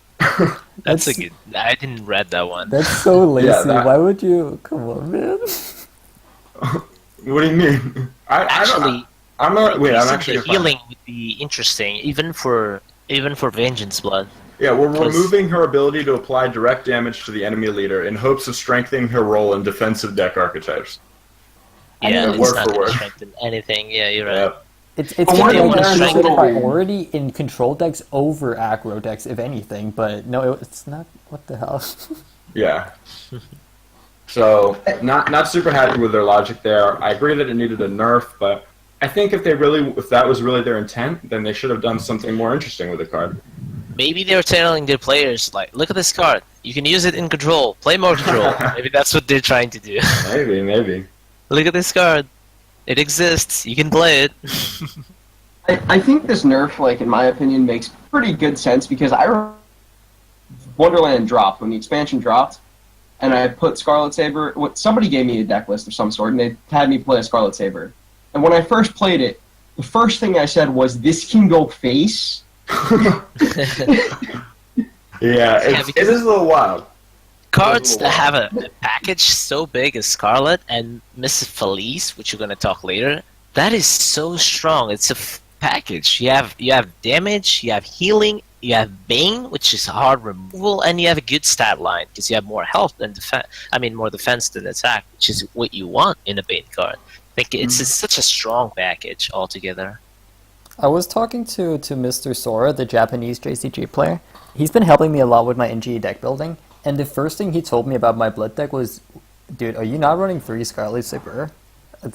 Speaker 3: That's a good. I didn't read that one.
Speaker 2: That's so lazy.
Speaker 1: that-
Speaker 2: Why would you? Come on, man.
Speaker 1: What do you mean?
Speaker 3: Actually,
Speaker 1: I'm not. Wait, I'm
Speaker 3: increasing
Speaker 1: actually.
Speaker 3: the healing would be interesting, even for Vengeance Blood.
Speaker 1: Yeah, we're
Speaker 3: Because-
Speaker 1: removing her ability to apply direct damage to the enemy leader in hopes of strengthening her role in defensive deck archetypes.
Speaker 3: Yeah,
Speaker 1: mean,
Speaker 3: it's
Speaker 1: word
Speaker 3: not
Speaker 1: for
Speaker 3: going
Speaker 1: word.
Speaker 3: to strengthen anything. Yeah, you're right.
Speaker 1: Yeah.
Speaker 2: It's
Speaker 4: But
Speaker 2: gonna
Speaker 4: why
Speaker 2: be
Speaker 4: do you
Speaker 2: like
Speaker 4: want to
Speaker 2: a
Speaker 4: strengthen-
Speaker 2: priority in control decks over aggro decks, if anything. But no, it's not. What the hell?
Speaker 1: Yeah. So not super happy with their logic there. I agree that it needed a nerf, but I think if that was really their intent, then they should have done something more interesting with the card.
Speaker 3: Maybe they're telling their players, like, look at this card. You can use it in control. Play more control. Maybe that's what they're trying to do.
Speaker 1: Maybe.
Speaker 3: Look at this card. It exists. You can play it.
Speaker 4: I think this nerf, like in my opinion, makes pretty good sense because Wonderland dropped when the expansion dropped, and I put Scarlet Saber. Somebody gave me a deck list of some sort, and they had me play a Scarlet Saber. And when I first played it, the first thing I said was, "This can go face."
Speaker 1: Yeah,
Speaker 3: because-
Speaker 1: it is a little wild.
Speaker 3: Cards that have a package so big as Scarlet and Miss Felise, which you're going to talk later, that is so strong. It's a package. You have damage, you have healing, you have Bane, which is hard removal, and you have a good stat line because you have more health than more defense than attack, which is what you want in a Bane card. I think it's such a strong package altogether.
Speaker 2: I was talking to Mr. Sora, the Japanese JCG player. He's been helping me a lot with my NGE deck building, and the first thing he told me about my blood deck was, "Dude, are you not running 3 Scarlet Sabur?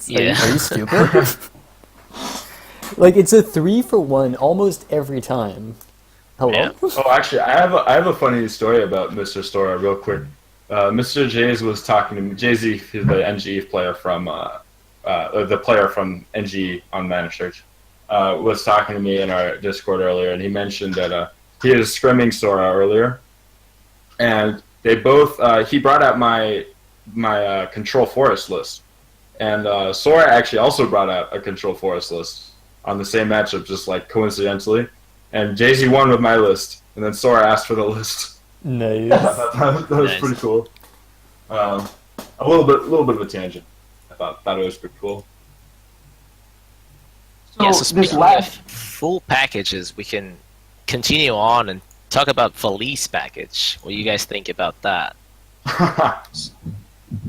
Speaker 3: Yeah.
Speaker 2: Are you stupid?" Like, it's a 3-for-1 almost every time. Hello?
Speaker 3: Yeah.
Speaker 1: Oh, actually, I have a funny story about Mr. Stora, real quick. Mr. Jays was talking to me. Jay-Z, he's the NGE player from the player from NGE on Managed Search, was talking to me in our Discord earlier, and he mentioned that he was scrimming Sora earlier, and they both he brought out my Control Forest list, and Sora actually also brought out a Control Forest list on the same matchup, just like coincidentally. And Jay-Z won with my list, and then Sora asked for the list.
Speaker 2: Nice.
Speaker 1: That was
Speaker 3: Nice.
Speaker 1: pretty cool. A little bit of a tangent. I thought it was pretty cool.
Speaker 4: So
Speaker 3: Yeah, so
Speaker 4: this
Speaker 3: speaking
Speaker 4: last
Speaker 3: of full packages, we can continue on and talk about Felise package. What do you guys think about that?
Speaker 1: Yeah,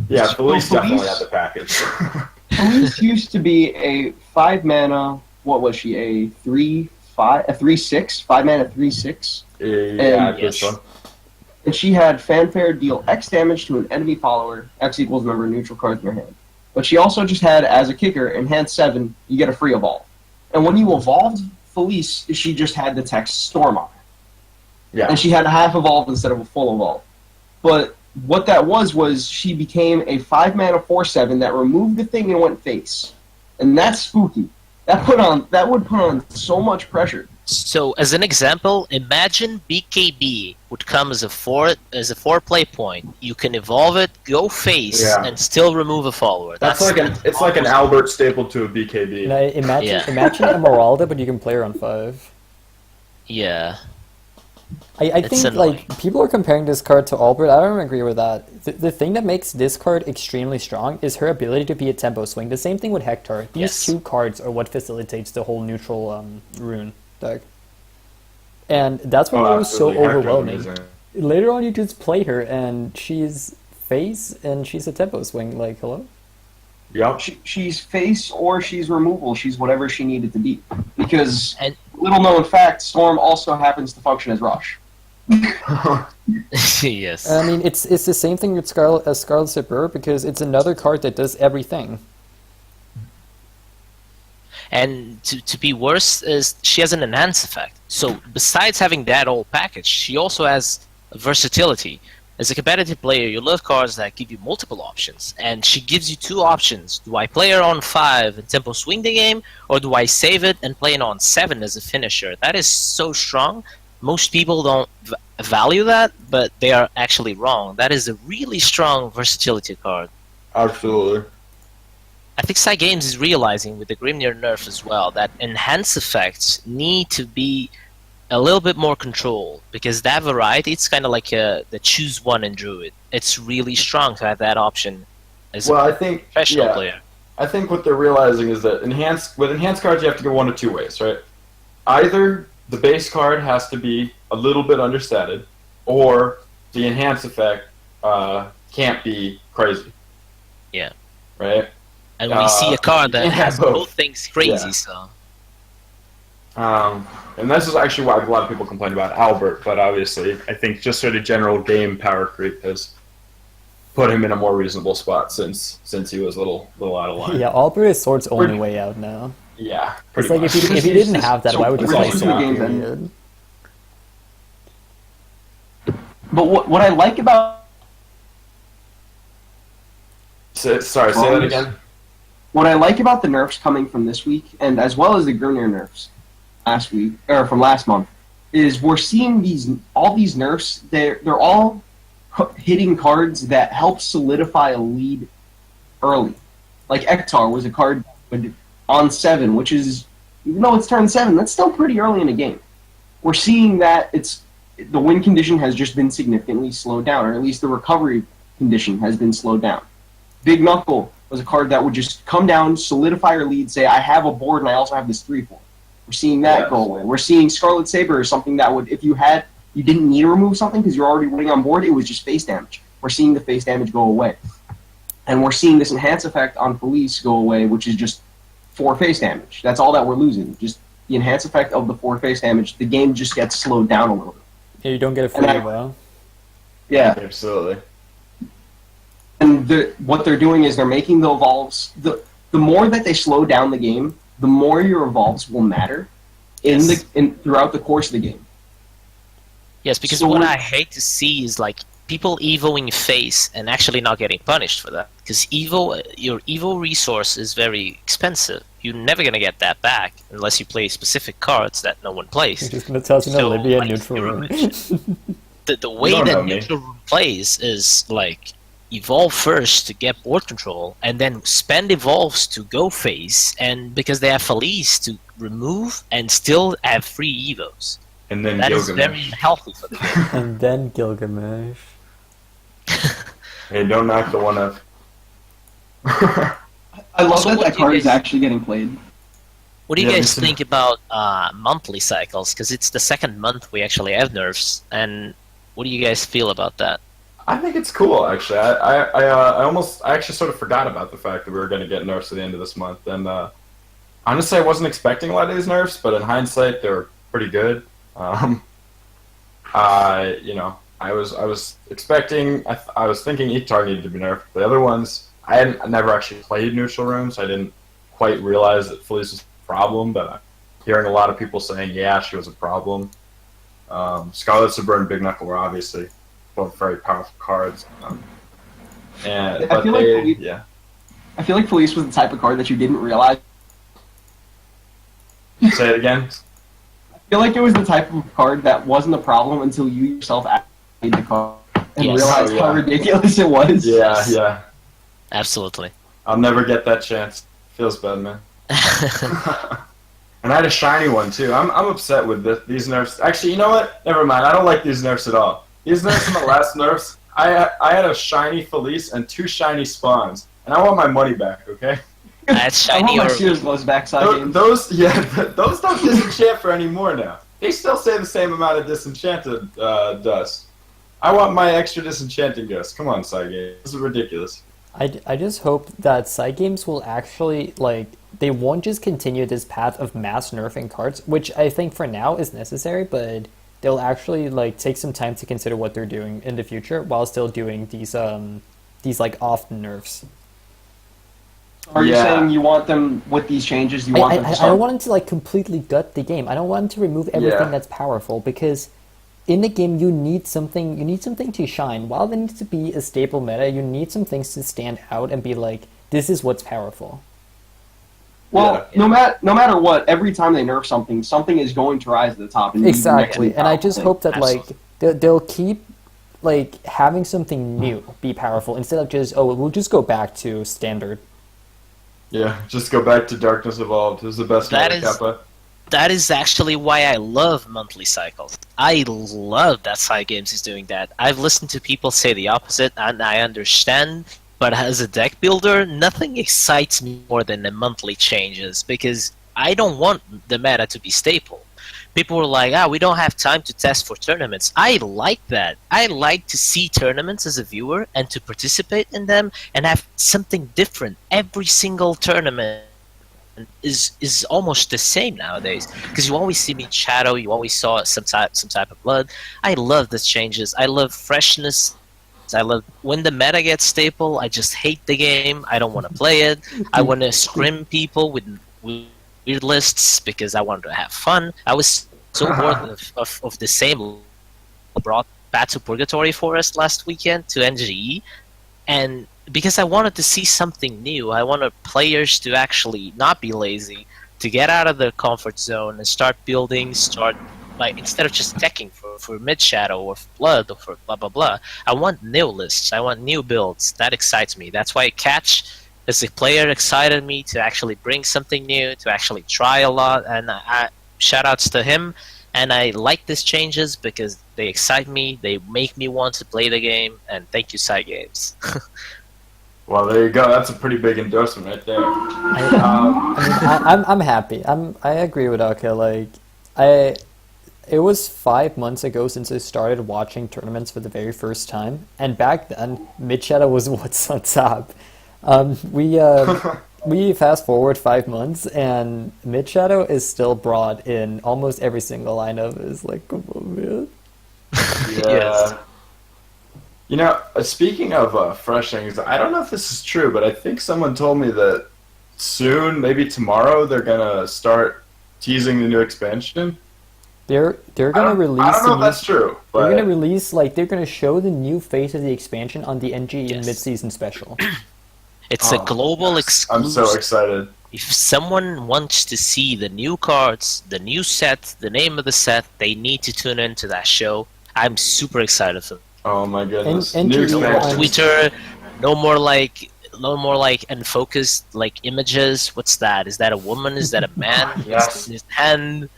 Speaker 1: Felise
Speaker 4: Felise-
Speaker 1: definitely had the package.
Speaker 4: Felise used to be a 5 mana. What was she? A 3/5, a 3/6, 5 mana 3/6,
Speaker 1: Yeah,
Speaker 4: And-
Speaker 1: this
Speaker 3: yes.
Speaker 1: one.
Speaker 4: and she had fanfare deal X damage to an enemy follower. X equals the number of neutral cards in your hand. But she also just had as a kicker in hand 7, you get a free evolve. And when you evolved Felise, she just had the text Storm on her.
Speaker 1: Yeah.
Speaker 4: And she had a half evolve instead of a full evolve. But what that was she became a 5 mana 4/7 that removed the thing and went face. And that's spooky. That would put on so much pressure.
Speaker 3: So, as an example, imagine BKB would come as a 4 play point. You can evolve it, go face,
Speaker 1: Yeah.
Speaker 3: and still remove a follower.
Speaker 1: It's like an Albert staple to a BKB.
Speaker 2: Now, imagine
Speaker 3: Yeah.
Speaker 2: imagine Emeralda, but you can play her on 5.
Speaker 3: Yeah.
Speaker 2: I
Speaker 3: It's
Speaker 2: think
Speaker 3: annoying.
Speaker 2: like people are comparing this card to Albert. I don't agree with that. The thing that makes this card extremely strong is her ability to be a tempo swing. The same thing with Hector. These
Speaker 3: Yes.
Speaker 2: two cards are what facilitates the whole neutral rune deck. And that's what
Speaker 1: Oh,
Speaker 2: was so
Speaker 1: absolutely. Hector's
Speaker 2: overwhelming.
Speaker 1: amazing.
Speaker 2: Later on, you just play her, and she's face, and she's a tempo swing. Like, hello?
Speaker 1: Yep.
Speaker 4: She's face or she's removal. She's whatever she needed to be. Because,
Speaker 3: And-
Speaker 4: little known fact, Storm also happens to function as Rush.
Speaker 3: Yes.
Speaker 2: I mean, it's the same thing with Scarlet Zipper, because it's another card that does everything.
Speaker 3: And to be worse is she has an enhance effect. So besides having that whole package, she also has versatility. As a competitive player, you love cards that give you multiple options, and she gives you 2 options. Do I play her on 5 and tempo swing the game, or do I save it and play it on 7 as a finisher? That is so strong. Most people don't value that, but they are actually wrong. That is a really strong versatility card.
Speaker 1: Absolutely.
Speaker 3: I think Psy Games is realizing with the Grimnir nerf as well that enhance effects need to be a little bit more controlled, because that variety, it's kind of like the choose one in Druid. It's really strong to have that option as
Speaker 1: Well,
Speaker 3: a
Speaker 1: I think
Speaker 3: professional
Speaker 1: yeah,
Speaker 3: player.
Speaker 1: I think what they're realizing is that with enhanced cards, you have to go one of 2 ways, right? Either the base card has to be a little bit understated, or the enhance effect can't be crazy.
Speaker 3: Yeah.
Speaker 1: Right?
Speaker 3: And we see a card that
Speaker 1: yeah,
Speaker 3: has
Speaker 1: both.
Speaker 3: both things crazy,
Speaker 1: Yeah.
Speaker 3: so...
Speaker 1: And this is actually why a lot of people complain about Albert, but obviously, I think just sort of general game power creep has put him in a more reasonable spot since he was a little out of line.
Speaker 2: Yeah, Albert is Sword's only way out now.
Speaker 1: Yeah,
Speaker 2: It's
Speaker 1: pretty
Speaker 2: like
Speaker 1: much.
Speaker 2: if he didn't have that,
Speaker 4: So
Speaker 2: why would you
Speaker 4: we're
Speaker 2: play
Speaker 4: also
Speaker 2: Sword?
Speaker 4: doing games
Speaker 2: Period?
Speaker 4: But what I like about
Speaker 1: Sorry, say that again.
Speaker 4: what I like about the nerfs coming from this week, and as well as the Grimnir nerfs last week or from last month, is we're seeing all these nerfs. They're all hitting cards that help solidify a lead early. Like Eachtar was a card on 7, which is, even though it's turn 7, that's still pretty early in the game. We're seeing that the win condition has just been significantly slowed down, or at least the recovery condition has been slowed down. Big Knuckle was a card that would just come down, solidify your lead, say, I have a board and I also have this 3/4. We're seeing that go away. We're seeing Scarlet Saber is something that would, if you didn't need to remove something because you're already winning on board, it was just face damage. We're seeing the face damage go away. And we're seeing this enhance effect on Felise go away, which is just 4 face damage. That's all that we're losing. Just the enhance effect of the 4 face damage. The game just gets slowed down a little bit.
Speaker 2: Yeah, you don't get a free evo.
Speaker 4: Yeah.
Speaker 1: Absolutely.
Speaker 4: And what they're doing is they're making the evolves. The more that they slow down the game, the more your evolves will matter throughout the course of the game.
Speaker 3: Yes, because
Speaker 4: So
Speaker 3: what
Speaker 4: when-
Speaker 3: I hate to see is like people evoing face and actually not getting punished for that. Because your evo resource is very expensive. You're never gonna get that back unless you play specific cards that no one
Speaker 2: You're
Speaker 3: plays.
Speaker 2: just gonna tell us
Speaker 3: So,
Speaker 2: Libya
Speaker 3: like,
Speaker 2: neutral
Speaker 3: you're
Speaker 2: room.
Speaker 3: The way
Speaker 1: don't know
Speaker 3: that
Speaker 1: me.
Speaker 3: neutral room plays is like evolve first to get board control, and then spend evolves to go face, and because they have Felise to remove and still have free evos.
Speaker 1: and then
Speaker 3: That is
Speaker 1: Gilgamesh.
Speaker 3: very healthy for the game.
Speaker 2: And then Gilgamesh.
Speaker 1: Hey, don't knock the one up.
Speaker 4: I love
Speaker 3: Also,
Speaker 4: that
Speaker 3: what
Speaker 4: that
Speaker 3: do you
Speaker 4: card is
Speaker 3: guys-
Speaker 4: actually getting played.
Speaker 3: What do you
Speaker 1: Yeah,
Speaker 3: guys
Speaker 1: me too.
Speaker 3: think about monthly cycles? Because it's the second month we actually have nerfs, and what do you guys feel about that?
Speaker 1: I think it's cool, actually. I actually sort of forgot about the fact that we were going to get nerfs at the end of this month, and honestly, I wasn't expecting a lot of these nerfs, but in hindsight, they were pretty good. I was expecting. I was thinking Eachtar needed to be nerfed. The other ones, I never actually played neutral rooms. So I didn't quite realize that Felise was a problem, but I'm hearing a lot of people saying, yeah, she was a problem. Scarlet, Szerro, and Big Knuckle were obviously both very powerful cards.
Speaker 4: I feel like Felise- I feel like Felise was the type of card that you didn't realize.
Speaker 1: Say it again.
Speaker 4: I feel like it was the type of card that wasn't a problem until you yourself actually played the card and
Speaker 3: Yes.
Speaker 4: realized
Speaker 1: Oh, yeah.
Speaker 4: how ridiculous it was.
Speaker 1: Yeah.
Speaker 3: Absolutely.
Speaker 1: I'll never get that chance. Feels bad, man. And I had a shiny one too. I'm upset with these nerfs. Actually, you know what? Never mind. I don't like these nerfs at all. These nerfs in the last nerfs, I had a shiny Felise and 2 shiny spawns, and I want my money back. Okay?
Speaker 3: That's
Speaker 4: I want
Speaker 3: shiny
Speaker 4: my
Speaker 3: or
Speaker 4: Sears gloves back side games.
Speaker 1: Those don't disenchant for any more now. They still say the same amount of disenchanted dust. I want my extra disenchanting dust. Come on, side game. This is ridiculous.
Speaker 2: I just hope that side games will actually, like, they won't just continue this path of mass nerfing cards, which I think for now is necessary, but they'll actually, like, take some time to consider what they're doing in the future while still doing these like, off nerfs.
Speaker 4: Are you
Speaker 1: Yeah.
Speaker 4: saying you want them, with these changes, you want them to
Speaker 2: I
Speaker 4: start?
Speaker 2: don't want them to, like, completely gut the game. I don't want them to remove everything
Speaker 1: Yeah.
Speaker 2: that's powerful, because in the game you need something to shine. While there needs to be a stable meta, you need some things to stand out and be like, this is what's powerful.
Speaker 4: Well, no matter what, every time they nerf something, something is going to rise to the top. And be the next
Speaker 2: Exactly,
Speaker 4: big
Speaker 2: and I
Speaker 4: powerful
Speaker 2: just
Speaker 4: thing.
Speaker 2: hope that
Speaker 3: Absolutely.
Speaker 2: like they'll keep like having something new be powerful instead of just we'll just go back to standard.
Speaker 1: Yeah, just go back to Darkness Evolved. It was the best
Speaker 3: That
Speaker 1: meta,
Speaker 3: is-
Speaker 1: Kappa.
Speaker 3: That is actually why I love monthly cycles. I love that Side Games is doing that. I've listened to people say the opposite, and I understand. But as a deck builder, nothing excites me more than the monthly changes, because I don't want the meta to be staple. People were like, we don't have time to test for tournaments. I like that. I like to see tournaments as a viewer and to participate in them and have something different. Every single tournament is almost the same nowadays, because you always see me in Shadow, you always saw some type of blood. I love the changes. I love freshness. I love when the meta gets staple. I just hate the game. I don't want to play it. I want to scrim people with weird lists because I wanted to have fun. I was so bored of the same. Brought Bat to Purgatory Forest last weekend to NGE, and because I wanted to see something new, I wanted players to actually not be lazy, to get out of their comfort zone and start building, like, instead of just teching for mid shadow or for blood or for blah blah blah. I want new lists, I want new builds. That excites me. That's why Catch as a player excited me to actually bring something new, to actually try a lot, and I shout outs to him. And I like these changes because they excite me, they make me want to play the game, and thank you, Side Games.
Speaker 1: Well, there you go. That's a pretty big endorsement right there.
Speaker 2: I'm happy. I agree with Aka. Like it was 5 months ago since I started watching tournaments for the very first time, and back then Mid Shadow was what's on top. We fast forward 5 months, and Mid Shadow is still broad in almost every single lineup. It's like, come on, man.
Speaker 1: Yeah.
Speaker 3: Yes.
Speaker 1: You know, speaking of fresh things, I don't know if this is true, but I think someone told me that soon, maybe tomorrow, they're gonna start teasing the new expansion.
Speaker 2: They're gonna release.
Speaker 1: I don't know
Speaker 2: the
Speaker 1: if
Speaker 2: new-
Speaker 1: that's true, but
Speaker 2: They're gonna release they're gonna show the new face of the expansion on the NG
Speaker 3: Yes.
Speaker 2: mid-season special.
Speaker 3: It's a
Speaker 1: Oh,
Speaker 3: global
Speaker 1: I'm
Speaker 3: exclusive.
Speaker 1: so excited.
Speaker 3: If someone wants to see the new cards, the new set, the name of the set, they need to tune into that show. I'm super excited for
Speaker 1: Oh my goodness.
Speaker 2: And
Speaker 1: New
Speaker 2: to-
Speaker 1: expansion.
Speaker 3: Twitter. No more like unfocused like images. What's that? Is that a woman? Is that a man?
Speaker 1: Yes.
Speaker 3: His hand.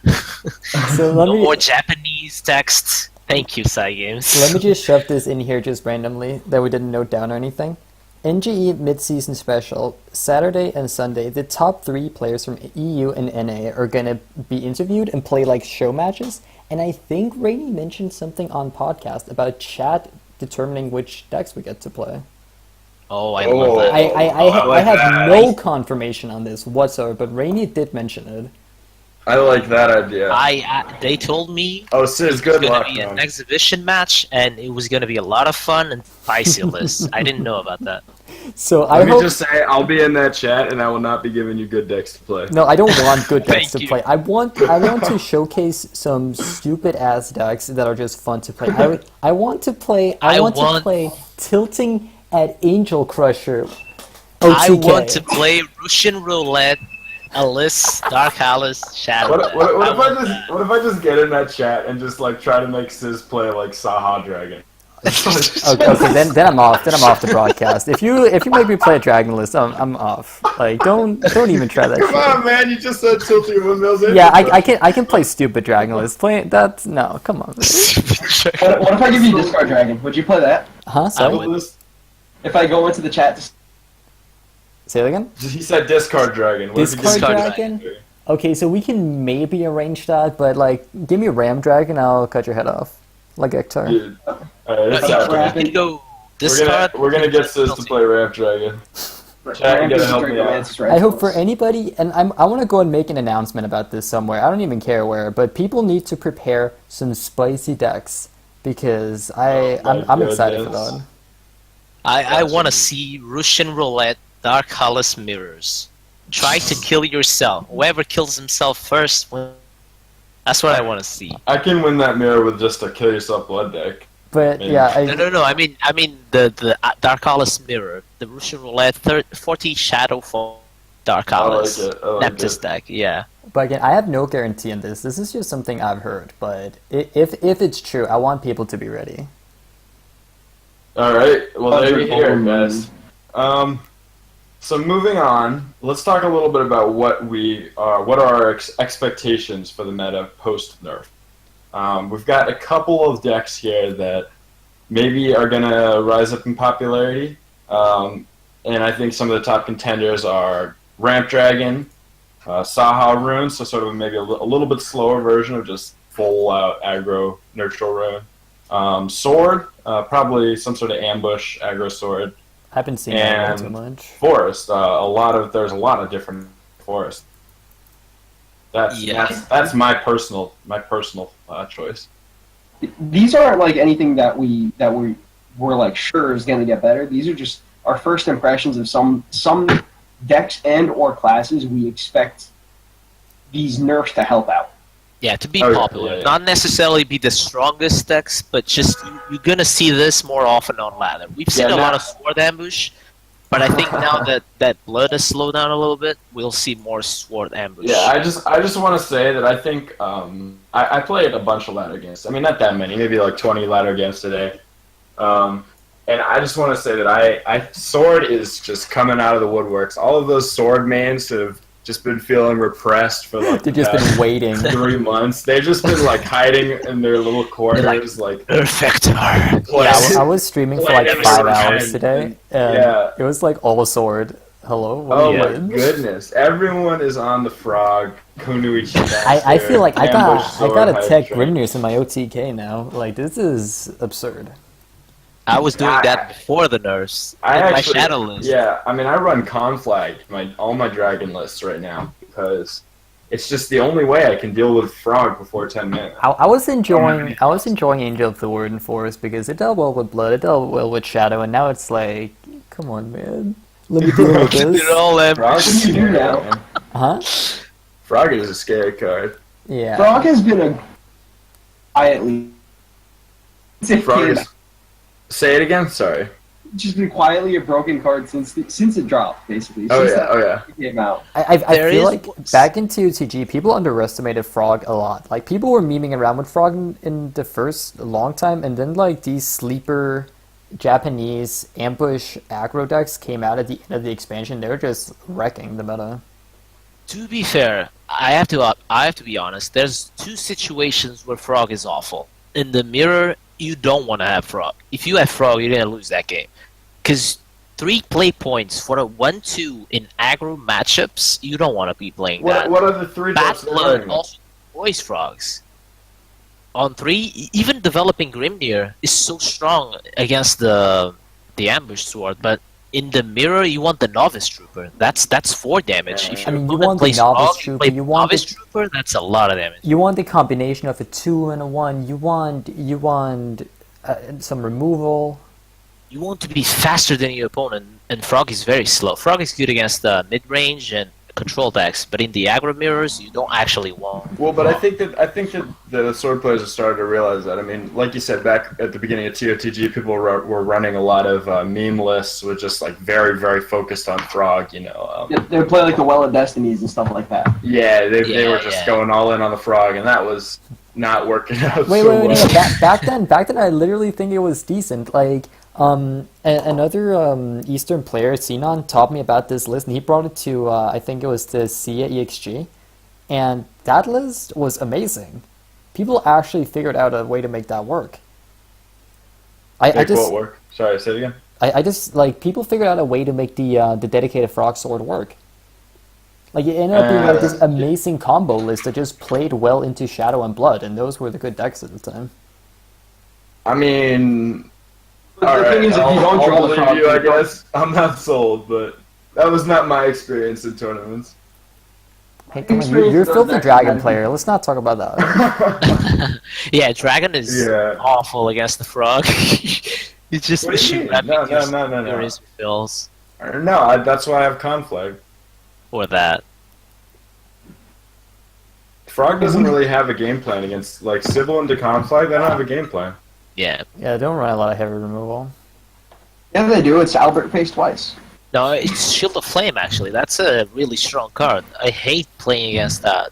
Speaker 2: So let
Speaker 3: No
Speaker 2: me
Speaker 3: more Japanese text. Thank you, Cygames.
Speaker 2: let me just shove this in here just randomly that we didn't note down or anything. NGE mid-season special, Saturday and Sunday. The top 3 players from EU and NA are gonna be interviewed and play like show matches. And I think Rainey mentioned something on podcast about chat determining which decks we get to play.
Speaker 3: Oh, I love that.
Speaker 2: I
Speaker 1: like
Speaker 2: have
Speaker 1: that.
Speaker 2: no confirmation on this whatsoever, but Rainey did mention it.
Speaker 1: I like that idea.
Speaker 3: They told me
Speaker 1: Oh, Sis,
Speaker 3: it
Speaker 1: good
Speaker 3: was
Speaker 1: luck,
Speaker 3: going to be an
Speaker 1: man.
Speaker 3: exhibition match, and it was going to be a lot of fun and spicy lists. I didn't know about that.
Speaker 2: So I
Speaker 1: Let me
Speaker 2: hope.
Speaker 1: just say, I'll be in that chat, and I will not be giving you good decks to play.
Speaker 2: No, I don't want good decks
Speaker 3: Thank
Speaker 2: to
Speaker 3: you.
Speaker 2: play. I want to showcase some stupid ass decks that are just fun to play. I want to play to play Tilting at Angel Crusher. OTK.
Speaker 3: I want to play Russian Roulette, Alice, Dark Alice, Shadow.
Speaker 1: What if I just get in that chat and just like try to make Sis play like Saha Dragon?
Speaker 2: Okay, then I'm off. Then I'm off the broadcast. If you make me play a Dragon List, I'm off. Like don't even try that.
Speaker 1: Come
Speaker 2: shit.
Speaker 1: on, man! You just said Tilting Windmills.
Speaker 2: Yeah, I can play stupid Dragon List. Play that? No, come on.
Speaker 4: What if I give you Discard Dragon? Would you play that?
Speaker 2: Huh? Sorry.
Speaker 4: If I go into the chat to
Speaker 2: Say it again.
Speaker 1: He said Discard Dragon. What if you
Speaker 2: Discard
Speaker 1: discard
Speaker 2: Dragon? Okay, so we can maybe arrange that, but like, give me Ram Dragon, I'll cut your head off, like Eachtar.
Speaker 1: Dude. Alright, it's
Speaker 3: You
Speaker 1: happening.
Speaker 3: can go discard.
Speaker 1: We're gonna get Sis to play Ramp Dragon. Chat, you gotta help me out.
Speaker 2: I hope for anybody, and I want to go and make an announcement about this somewhere. I don't even care where, but people need to prepare some spicy decks because I'm excited for that.
Speaker 3: I want to see Russian Roulette, Dark Hollis Mirrors. Try to kill yourself. Whoever kills himself first, that's what I want to see.
Speaker 1: I can win that mirror with just a kill yourself blood deck.
Speaker 2: But
Speaker 1: Maybe.
Speaker 2: yeah,
Speaker 3: No. I mean the Dark Hollis Mirror, the Russian Roulette, 40 Shadow Fall, Dark Hollis,
Speaker 1: I like
Speaker 3: Neptus
Speaker 1: it.
Speaker 3: deck. Yeah.
Speaker 2: But again, I have no guarantee in this. This is just something I've heard. But if it's true, I want people to be ready.
Speaker 1: Alright, well there you hear it,
Speaker 4: Wonderful.
Speaker 1: guys. So moving on, let's talk a little bit about what are our expectations for the meta post nerf. We've got a couple of decks here that maybe are gonna rise up in popularity, and I think some of the top contenders are Ramp Dragon, Saha Rune, so sort of maybe a little bit slower version of just full out aggro neutral rune. Sword, probably some sort of ambush aggro sword.
Speaker 2: I haven't seen that
Speaker 1: And
Speaker 2: too much.
Speaker 1: Forest, there's a lot of different forests. That's my personal choice.
Speaker 4: These aren't like anything that we're like sure is going to get better. These are just our first impressions of some decks and or classes we expect these nerfs to help out.
Speaker 3: Yeah, to be
Speaker 1: Oh, yeah,
Speaker 3: popular.
Speaker 1: yeah.
Speaker 3: Not necessarily be the strongest decks, but just you're gonna see this more often on ladder. We've seen
Speaker 1: Yeah,
Speaker 3: a
Speaker 1: now-
Speaker 3: lot of sword ambush, but I think now that blood has slowed down a little bit, we'll see more sword ambush.
Speaker 1: Yeah, I just want to say that I think I played a bunch of ladder games. I mean, not that many, maybe like 20 ladder games today. And I just want to say that I sword is just coming out of the woodworks. All of those sword mains have just been feeling repressed for like
Speaker 2: They've
Speaker 1: the
Speaker 2: just
Speaker 1: past
Speaker 2: been waiting.
Speaker 1: 3 months. They've just been like hiding in their little corners, like
Speaker 3: Perfector.
Speaker 2: Yeah, I was streaming for like
Speaker 1: Playing
Speaker 2: 5
Speaker 1: every
Speaker 2: hours
Speaker 1: time.
Speaker 2: today, and
Speaker 1: Yeah.
Speaker 2: it was like all sword. Hello, what
Speaker 1: Oh
Speaker 2: are you
Speaker 1: my
Speaker 2: doing?
Speaker 1: goodness! Everyone is on the frog. Kunoichi.
Speaker 2: I feel like I got a tech
Speaker 1: Grimnir.
Speaker 2: Grimnir's in my OTK now. Like this is absurd.
Speaker 3: I was doing
Speaker 1: I-
Speaker 3: that before the nerfs.
Speaker 1: I
Speaker 3: In my
Speaker 1: actually,
Speaker 3: shadow list.
Speaker 1: yeah. I mean, I run conflag all my dragon lists right now because it's just the only way I can deal with frog before 10 minutes.
Speaker 2: I was enjoying Angel of the Warden Forest because it dealt well with blood, it dealt well with shadow, and now it's like, come on, man, let me deal with
Speaker 3: They're
Speaker 2: this.
Speaker 3: all
Speaker 1: Frog
Speaker 3: ambush.
Speaker 1: is
Speaker 4: you do
Speaker 1: scary,
Speaker 4: now?
Speaker 1: man.
Speaker 2: Huh?
Speaker 1: Frog is a scary card.
Speaker 2: Yeah.
Speaker 4: Frog has been a quietly
Speaker 1: Frog is. Say it again. Sorry.
Speaker 4: just been quietly a broken card since it dropped, basically.
Speaker 1: Oh
Speaker 4: Since
Speaker 1: yeah. Oh yeah.
Speaker 4: it came out.
Speaker 2: I
Speaker 3: There
Speaker 2: feel
Speaker 3: is
Speaker 2: like
Speaker 3: what's-
Speaker 2: back in TOTG, people underestimated Frog a lot. Like people were memeing around with Frog in the first long time, and then like these sleeper Japanese ambush aggro decks came out at the end of the expansion. They were just wrecking the meta.
Speaker 3: To be fair, I have to be honest. There's two situations where Frog is awful. In the mirror, you don't want to have Frog. If you have Frog, you're gonna lose that game. Because 3 play points for a 1-2 in aggro matchups, you don't want to be playing that.
Speaker 1: What are the 3
Speaker 3: Bad
Speaker 1: decks
Speaker 3: Blood
Speaker 1: they're
Speaker 3: also destroys Frogs. On 3, even developing Grimnir is so strong against the ambush sword, but in the mirror you want the novice trooper. That's 4 damage. If
Speaker 2: I
Speaker 3: your
Speaker 2: mean, you
Speaker 3: opponent
Speaker 2: want the
Speaker 3: plays
Speaker 2: novice
Speaker 3: Frog,
Speaker 2: trooper,
Speaker 3: play
Speaker 2: you want
Speaker 3: novice
Speaker 2: the-
Speaker 3: trooper, that's a lot of damage.
Speaker 2: You want the combination of a 2 and a 1. You want some removal.
Speaker 3: You want to be faster than your opponent, and Frog is very slow. Frog is good against mid-range and control decks, but in the aggro mirrors, you don't actually want.
Speaker 1: Well, but I think that the sword players have started to realize that. I mean, like you said, back at the beginning of TOTG, people were running a lot of meme lists with just like very, very focused on Frog. You know,
Speaker 4: They would play like the Well of Destinies and stuff like that.
Speaker 1: yeah, they
Speaker 3: Yeah,
Speaker 1: were just
Speaker 3: yeah.
Speaker 1: going all in on the Frog, and that was not working out
Speaker 2: Wait,
Speaker 1: so
Speaker 2: wait, wait,
Speaker 1: well.
Speaker 2: no. Back then, I literally think it was decent. Like, another Eastern player, Sinon, taught me about this list, and he brought it to, I think it was the SIA EXG, and that list was amazing. People actually figured out a way to make that work. I
Speaker 1: Make
Speaker 2: just,
Speaker 1: what work? Sorry, say it again.
Speaker 2: I just like people figured out a way to make the dedicated frog sword work. Like it ended up being like this amazing combo list that just played well into Shadow and Blood, and those were the good decks at the time.
Speaker 1: I mean,
Speaker 4: But
Speaker 1: all
Speaker 4: the
Speaker 1: right,
Speaker 4: thing is, if you don't
Speaker 1: I'll
Speaker 4: draw the
Speaker 1: believe
Speaker 4: Frog,
Speaker 1: you, I guess. I'm not sold, but that was not my experience in tournaments.
Speaker 2: Hey, come on,
Speaker 4: Experience
Speaker 2: you're a
Speaker 4: those
Speaker 2: filthy
Speaker 4: decks
Speaker 2: dragon
Speaker 4: again.
Speaker 2: player. Let's not talk about that.
Speaker 3: Yeah, Dragon is
Speaker 1: Yeah.
Speaker 3: awful against the Frog. You just
Speaker 1: What do you
Speaker 3: shoot
Speaker 1: mean? No,
Speaker 3: rapid
Speaker 1: no.
Speaker 3: furious fills
Speaker 1: No, that's why I have conflict.
Speaker 3: or that.
Speaker 1: Frog doesn't really have a game plan against like Sybil and Deconflict. They don't have a game plan.
Speaker 3: Yeah.
Speaker 2: Yeah, don't run a lot of heavy removal.
Speaker 4: Yeah, they do. It's Albert face twice.
Speaker 3: No, it's Shield of Flame actually. That's a really strong card. I hate playing against that.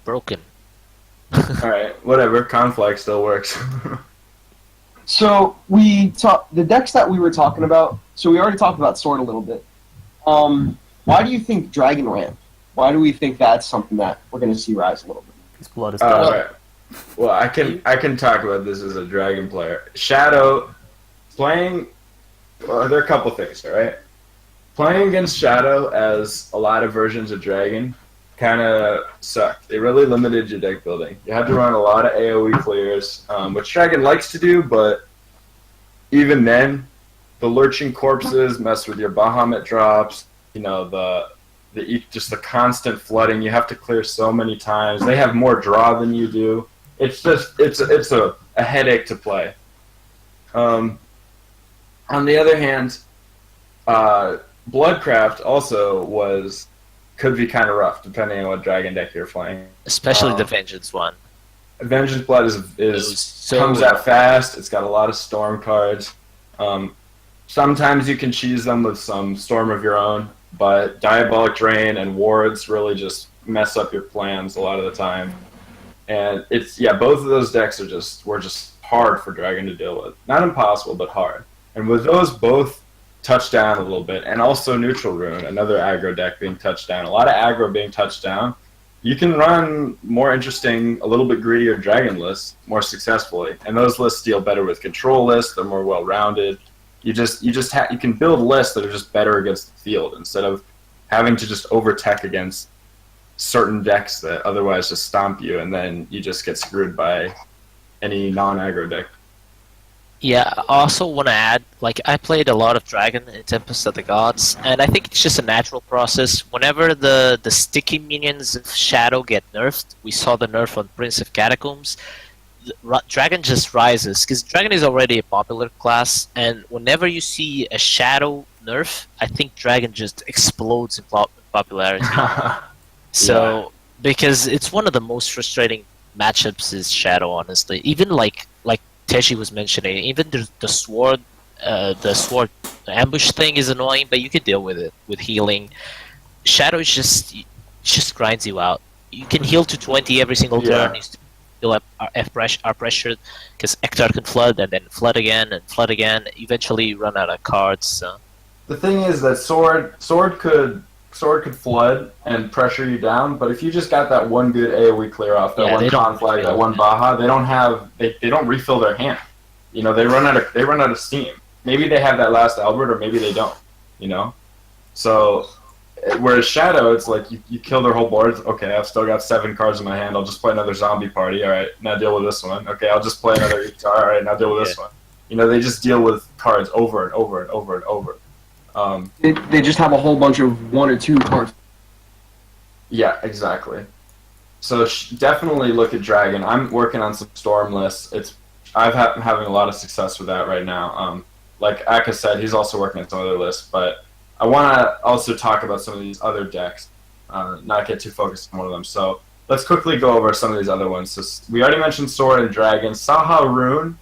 Speaker 3: Broken.
Speaker 1: All right, whatever. Conflict still works.
Speaker 4: So we talked the decks that we were talking about. So we already talked about Sword a little bit. Why do you think Dragon ran? Why do we think that's something that we're going to see rise a little bit?
Speaker 2: His blood is
Speaker 1: All
Speaker 2: blood.
Speaker 1: right. Well, I can talk about this as a dragon player. Shadow playing. Well, there are a couple things, all right? Playing against Shadow as a lot of versions of Dragon kind of sucked. They really limited your deck building. You had to run a lot of AoE clears, which Dragon likes to do, but even then, the Lurching Corpses mess with your Bahamut drops. You know, just the constant flooding. You have to clear so many times. They have more draw than you do. It's just it's a headache to play. On the other hand, Bloodcraft also could be kind of rough depending on what dragon deck you're playing.
Speaker 3: Especially the Vengeance one.
Speaker 1: Vengeance Blood
Speaker 3: It was so
Speaker 1: comes out fast. It's got a lot of storm cards. Sometimes you can cheese them with some storm of your own, but Diabolic Drain and Wards really just mess up your plans a lot of the time. And both of those decks were just hard for Dragon to deal with. Not impossible, but hard. And with those both touched down a little bit, and also Neutral Rune, another aggro deck being touched down, a lot of aggro being touched down, you can run more interesting, a little bit greedier Dragon lists more successfully. And those lists deal better with control lists, they're more well-rounded. You can build lists that are just better against the field instead of having to just over-tech against certain decks that otherwise just stomp you, and then you just get screwed by any non-aggro deck.
Speaker 3: Yeah, I also want to add, I played a lot of Dragon in Tempest of the Gods, and I think it's just a natural process. Whenever the sticky minions of Shadow get nerfed, we saw the nerf on Prince of Catacombs, Dragon just rises, because Dragon is already a popular class, and whenever you see a Shadow nerf, I think Dragon just explodes in popularity. So, because it's one of the most frustrating matchups is Shadow, honestly. Even like Tejjy was mentioning, even the sword ambush thing is annoying, but you can deal with it with healing. Shadow is just grinds you out. You can heal to 20 every single turn. You still have are pressured because Eachtar can flood and then flood again and flood again. Eventually, you run out of cards. So.
Speaker 1: The thing is that Sword could sword could flood and pressure you down, but if you just got that one good AoE clear off, that one con flag, that one Baja, they don't refill their hand. You know, they run out of steam. Maybe they have that last Albert, or maybe they don't. You know, so whereas Shadow, it's like you kill their whole board. Okay, I've still got 7 cards in my hand. I'll just play another zombie party. All right, now deal with this one. Okay, I'll just play another Eachtar. All right, now deal with this one. You know, they just deal with cards over and over and over and over.
Speaker 4: They just have a whole bunch of 1 or 2 cards.
Speaker 1: Yeah, exactly. So definitely look at Dragon. I'm working on some Storm lists. I'm having a lot of success with that right now. Like Aka said, he's also working on some other lists, but I want to also talk about some of these other decks, not get too focused on one of them. So let's quickly go over some of these other ones. So we already mentioned Sword and Dragon. Saha-Rune,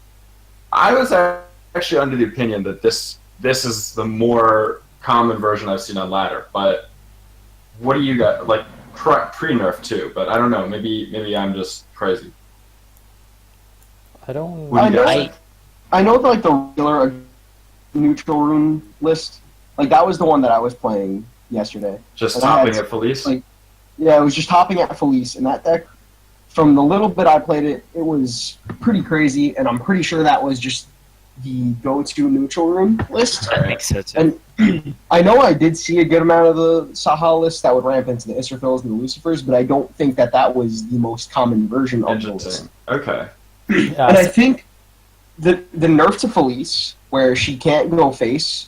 Speaker 1: I was actually under the opinion that this is the more common version I've seen on ladder, but what do you got? Like pre-nerf too, but I don't know. Maybe I'm just crazy.
Speaker 2: I don't.
Speaker 4: I know like the regular neutral rune list. Like that was the one that I was playing yesterday.
Speaker 1: Just topping at Felise.
Speaker 4: Like, yeah, it was just hopping at Felise, and that deck. From the little bit I played it, it was pretty crazy, and I'm pretty sure that was just the go-to neutral rune list.
Speaker 3: I think so too.
Speaker 4: And I know I did see a good amount of the Saha list that would ramp into the Israfils and the Lucifers, but I don't think that was the most common version of the list.
Speaker 1: Okay.
Speaker 4: And I think the nerf to Felise, where she can't go face,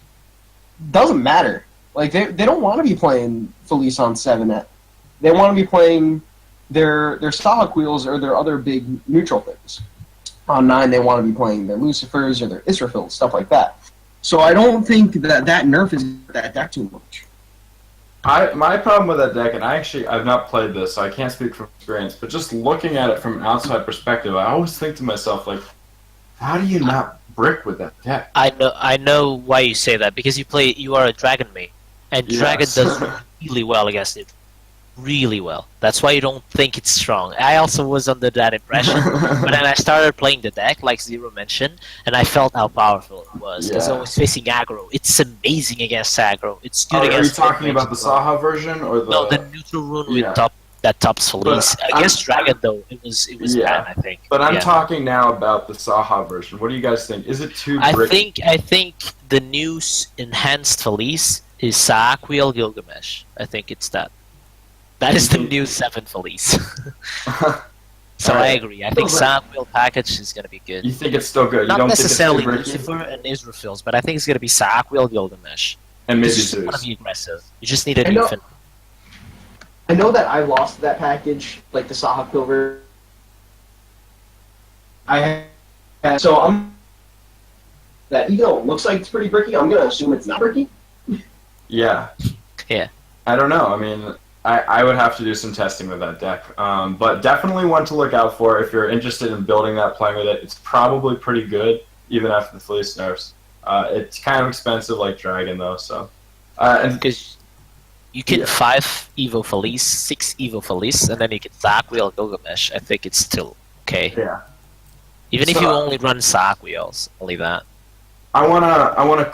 Speaker 4: doesn't matter. Like they don't want to be playing Felise on 7. They want to be playing their Saha Queels or their other big neutral things. On 9, they want to be playing their Lucifers or their Israfils, stuff like that. So I don't think that nerf is that deck too much.
Speaker 1: My problem with that deck, and I've not played this, so I can't speak from experience, but just looking at it from an outside perspective, I always think to myself, like, how do you not brick with that deck?
Speaker 3: I know why you say that, because you are a Dragon main, and Dragon does really well against it. Really well. That's why you don't think it's strong. I also was under that impression, but then I started playing the deck, like Szerro mentioned, and I felt how powerful it was. Because I was facing aggro. It's amazing against aggro. It's good against.
Speaker 1: Are you talking about the Saha version or the?
Speaker 3: No, the neutral rune with tops Felise. Against Dragon though, it was bad, I think.
Speaker 1: But I'm talking now about the Saha version. What do you guys think? Is it too bricky?
Speaker 3: I think the new enhanced Felise is Saaquiel Gilgamesh. I think it's that. That is the new 7 Felise. So I agree. I think Saaquiel package is going to be good.
Speaker 1: You think it's still good?
Speaker 3: Not
Speaker 1: you don't
Speaker 3: necessarily
Speaker 1: think it's too
Speaker 3: Lucifer and Israfils, but I think it's going to be Saaquiel Gilgamesh.
Speaker 1: And maybe
Speaker 3: you just want to be aggressive. You just need a
Speaker 4: I know-
Speaker 3: defense.
Speaker 4: I know that I lost that package, like the Saha Quill. So I'm that even though it looks like it's pretty bricky, I'm gonna assume it's not bricky.
Speaker 1: Yeah.
Speaker 3: Yeah.
Speaker 1: I don't know. I mean, I would have to do some testing with that deck. But definitely one to look out for if you're interested in building that, playing with it. It's probably pretty good, even after the Felise nerfs. It's kind of expensive like Dragon, though, so...
Speaker 3: Because you get 5 Evo Felise, 6 Evo Felise, and then you get Saaquiel Gilgamesh. I think it's still okay.
Speaker 1: Yeah.
Speaker 3: Even if you only run Saaquiels, only that.
Speaker 1: I wanna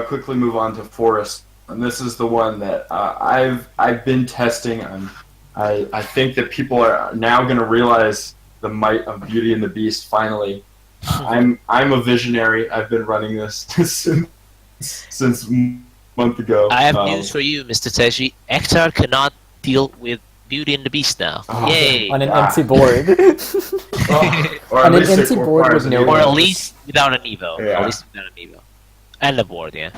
Speaker 1: quickly move on to Forest. And this is the one that I've been testing, and I think that people are now going to realize the might of Beauty and the Beast. Finally, I'm a visionary. I've been running this since a month ago.
Speaker 3: I have news for you, Mr. Tejjy. Eachtar cannot deal with Beauty and the Beast now. Yay!
Speaker 2: On an empty board.
Speaker 1: Or
Speaker 2: On an empty board with no...
Speaker 3: Or at least without an Evo.
Speaker 1: Yeah.
Speaker 3: At least without an Evo. And the board, yeah.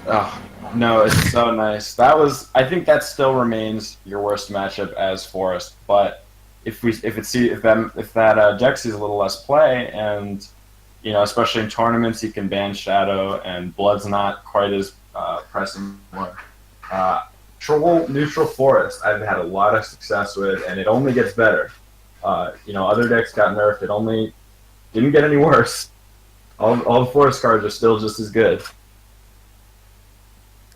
Speaker 1: Oh, no, it's so nice. I think that still remains your worst matchup as Forest. But if that deck sees a little less play, and especially in tournaments, you can ban Shadow, and Blood's not quite as pressing one. Troll neutral Forest, I've had a lot of success with, and it only gets better. Other decks got nerfed; it only didn't get any worse. All the Forest cards are still just as good.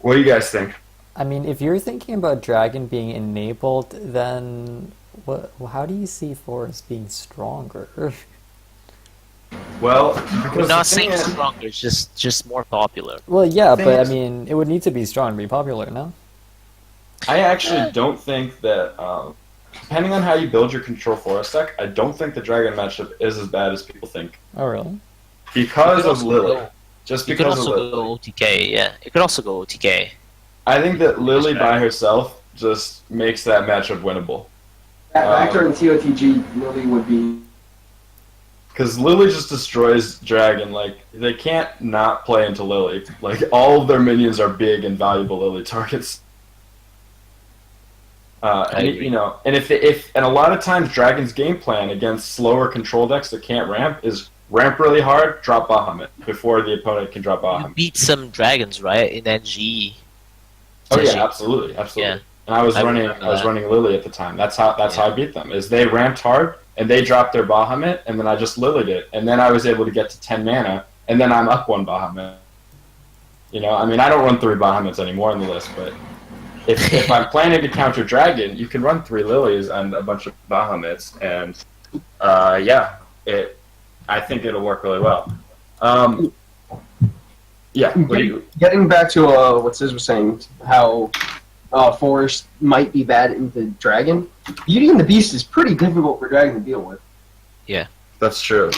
Speaker 1: What do you guys think?
Speaker 2: I mean, if you're thinking about Dragon being enabled, then how do you see Forest being stronger?
Speaker 1: Well,
Speaker 3: We're not saying stronger, it's just more popular.
Speaker 2: Well, yeah, but I mean, it would need to be strong to be popular, no?
Speaker 1: I actually don't think that, depending on how you build your control forest deck, I don't think the dragon matchup is as bad as people think.
Speaker 2: Oh, really?
Speaker 1: Because of Lily. Just
Speaker 3: You could
Speaker 1: because of
Speaker 3: also
Speaker 1: Lily.
Speaker 3: go OTK, yeah. You could also go OTK.
Speaker 1: I think that Lily by herself just makes that matchup winnable.
Speaker 4: Factor in TOTG, Lily would be.
Speaker 1: Because Lily just destroys Dragon. Like, they can't not play into Lily. Like, all of their minions are big and valuable Lily targets. And
Speaker 3: agree.
Speaker 1: you know, and and a lot of times Dragon's game plan against slower control decks that can't ramp is ramp really hard, drop Bahamut before the opponent can drop
Speaker 3: You
Speaker 1: Bahamut.
Speaker 3: beat some dragons, right? In NG.
Speaker 1: Oh
Speaker 3: Tejjy.
Speaker 1: yeah, absolutely.
Speaker 3: Yeah.
Speaker 1: And I was
Speaker 3: I
Speaker 1: running
Speaker 3: remember that.
Speaker 1: Lily at the time. That's how I beat them. Is they ramped hard and they dropped their Bahamut, and then I just Lilied it, and then I was able to get to 10 mana, and then I'm up one Bahamut. You know, I mean, I don't run 3 Bahamuts anymore on the list, but if I'm planning to counter Dragon, you can run 3 Lilies and a bunch of Bahamuts, and I think it'll work really well.
Speaker 4: Getting back to what Sis was saying, how Forest might be bad into Dragon. Beauty and the Beast is pretty difficult for Dragon to deal with.
Speaker 1: That's true.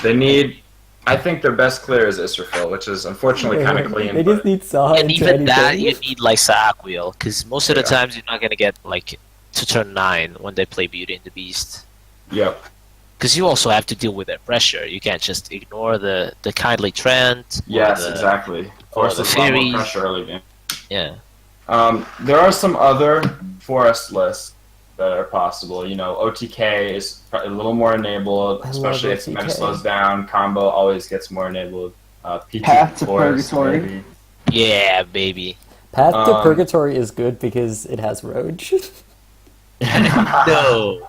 Speaker 1: I think their best clear is Israfil, which is unfortunately kind of clean.
Speaker 2: They
Speaker 1: but-
Speaker 2: just need Saha
Speaker 3: And
Speaker 2: into
Speaker 3: even that,
Speaker 2: anything.
Speaker 3: you need like Saaquiel, because most of the
Speaker 1: Yeah.
Speaker 3: times you're not gonna get like to turn 9 when they play Beauty and the Beast.
Speaker 1: Yep.
Speaker 3: Because you also have to deal with their pressure. You can't just ignore the kindly trend.
Speaker 1: Yes,
Speaker 3: or the,
Speaker 1: exactly.
Speaker 3: or
Speaker 1: Forces
Speaker 3: the
Speaker 1: a lot more
Speaker 3: fairies.
Speaker 1: pressure early game.
Speaker 3: Yeah.
Speaker 1: There are some other forest lists that are possible. You know, OTK is a little more enabled,
Speaker 2: I
Speaker 1: especially
Speaker 2: love
Speaker 1: if meta
Speaker 2: OTK.
Speaker 1: slows down. Combo always gets more enabled. PT
Speaker 4: Path to
Speaker 1: forest,
Speaker 4: Purgatory.
Speaker 1: maybe.
Speaker 3: Yeah, baby.
Speaker 2: Path to
Speaker 1: Um,
Speaker 2: Purgatory is good because it has Roach.
Speaker 3: No.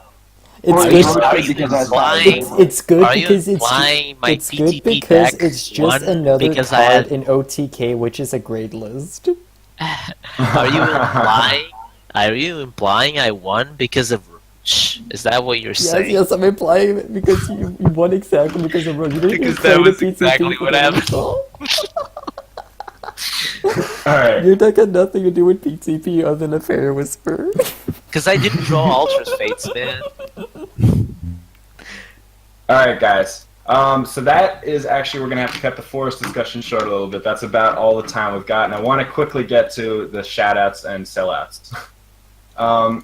Speaker 2: It's
Speaker 4: Or
Speaker 3: Are
Speaker 2: good.
Speaker 3: you,
Speaker 4: it's
Speaker 3: are
Speaker 4: good
Speaker 3: you
Speaker 4: because that's
Speaker 3: implying?
Speaker 2: It's good
Speaker 3: Are you
Speaker 2: because
Speaker 3: implying my
Speaker 2: it's good
Speaker 3: PTP
Speaker 2: because
Speaker 3: deck
Speaker 2: it's just
Speaker 3: won
Speaker 2: another
Speaker 3: because I
Speaker 2: card
Speaker 3: had-
Speaker 2: in OTK, which is a grade list.
Speaker 3: Are you implying? Are you implying I won because of Roach? Is that what you're
Speaker 2: Yes,
Speaker 3: saying?
Speaker 2: yes, I'm implying it because you won exactly because of Roach. You didn't
Speaker 3: Because
Speaker 2: play
Speaker 3: that
Speaker 2: the
Speaker 3: was
Speaker 2: PTP
Speaker 3: exactly
Speaker 2: for
Speaker 3: what
Speaker 2: the
Speaker 3: happened.
Speaker 2: install.
Speaker 1: Alright.
Speaker 2: Your deck had nothing to do with PTP other than a Fair Whisper.
Speaker 3: Because I didn't draw Ultra's Fates, man.
Speaker 1: Alright, guys. So that is actually, we're going to have to cut the forest discussion short a little bit. That's about all the time we've got. And I want to quickly get to the shoutouts and sellouts.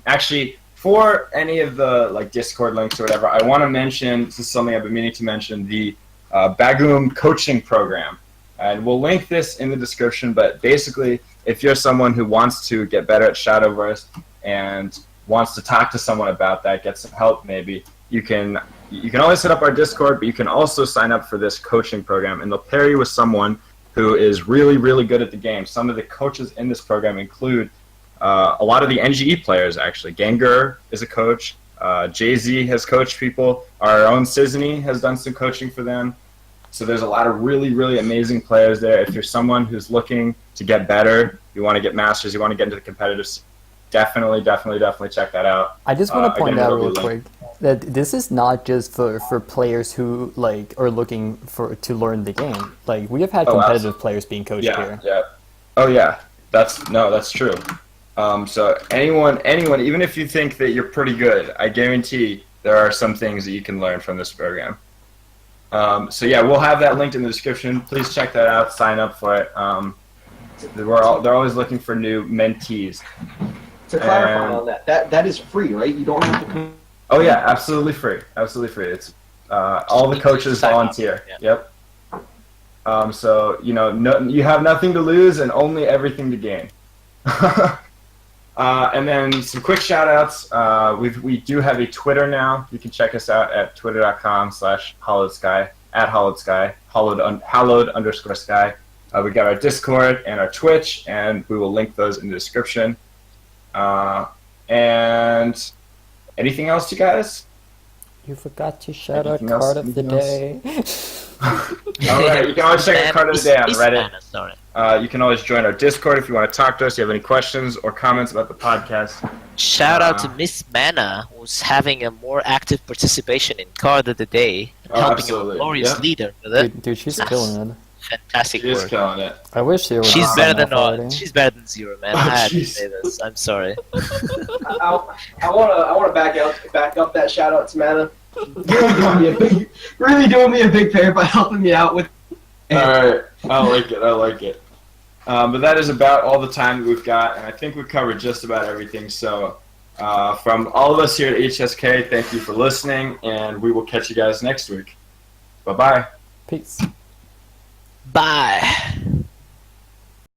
Speaker 1: Actually, for any of the like Discord links or whatever, I want to mention, this is something I've been meaning to mention, the Bagoom coaching program. And we'll link this in the description, but basically, if you're someone who wants to get better at Shadowverse and wants to talk to someone about that, get some help maybe, you can always hit up our Discord, but you can also sign up for this coaching program, and they'll pair you with someone who is really, really good at the game. Some of the coaches in this program include a lot of the NGE players, actually. Gengar is a coach. Jay-Z has coached people. Our own Sizouney has done some coaching for them. So there's a lot of really, really amazing players there. If you're someone who's looking to get better, you want to get masters, you want to get into the competitive scene, definitely check that out.
Speaker 2: I just want to point
Speaker 1: again,
Speaker 2: out
Speaker 1: it'll
Speaker 2: real
Speaker 1: be
Speaker 2: quick that this is not just for players who like are looking to learn the game. Like we have had
Speaker 1: Oh,
Speaker 2: competitive
Speaker 1: absolutely.
Speaker 2: players being coached
Speaker 1: Yeah,
Speaker 2: here.
Speaker 1: yeah. Oh yeah, that's true. So anyone, even if you think that you're pretty good, I guarantee there are some things that you can learn from this program. So yeah, we'll have that linked in the description. Please check that out. Sign up for it. They're always looking for new mentees.
Speaker 4: To clarify
Speaker 1: And-
Speaker 4: on that is free, right? You don't have to pay.
Speaker 1: Oh yeah, absolutely free. Absolutely free. It's all the coaches
Speaker 3: Sign up.
Speaker 1: volunteer.
Speaker 3: Yeah.
Speaker 1: Yep. So you you have nothing to lose and only everything to gain. And then some quick shout outs. We do have a Twitter now. You can check us out at twitter.com/HallowedSky, @HallowedSky, Hallowed_Sky. We got our Discord and our Twitch, and we will link those in the description. And anything else, you guys?
Speaker 2: You forgot to shout out
Speaker 1: Anything else?
Speaker 2: card of the
Speaker 1: Anything
Speaker 2: day.
Speaker 1: All right, you can always check out Card of the Day on
Speaker 3: Miss
Speaker 1: Reddit.
Speaker 3: Anna, sorry.
Speaker 1: You can always join our Discord if you want to talk to us. If you have any questions or comments about the podcast.
Speaker 3: Shout out to Miss Mana, who's having a more active participation in Card of the Day, and
Speaker 1: Oh,
Speaker 3: helping
Speaker 1: absolutely.
Speaker 3: a glorious
Speaker 1: Yep.
Speaker 3: leader with it.
Speaker 2: Dude, she's killing it.
Speaker 3: fantastic
Speaker 1: She is
Speaker 3: work.
Speaker 1: killing it.
Speaker 2: I wish she would.
Speaker 3: She's
Speaker 2: sign
Speaker 3: better than
Speaker 2: off already.
Speaker 3: She's better than Zero, man.
Speaker 1: Oh,
Speaker 3: I had to
Speaker 1: jeez.
Speaker 3: say this. I'm sorry.
Speaker 4: I want to back up that shout out to Mana. Really doing me a big favor by helping me out with.
Speaker 1: Alright, I like it. But that is about all the time that we've got, and I think we've covered just about everything. So, from all of us here at HSK, thank you for listening, and we will catch you guys next week. Bye-bye.
Speaker 2: Peace.
Speaker 3: Bye.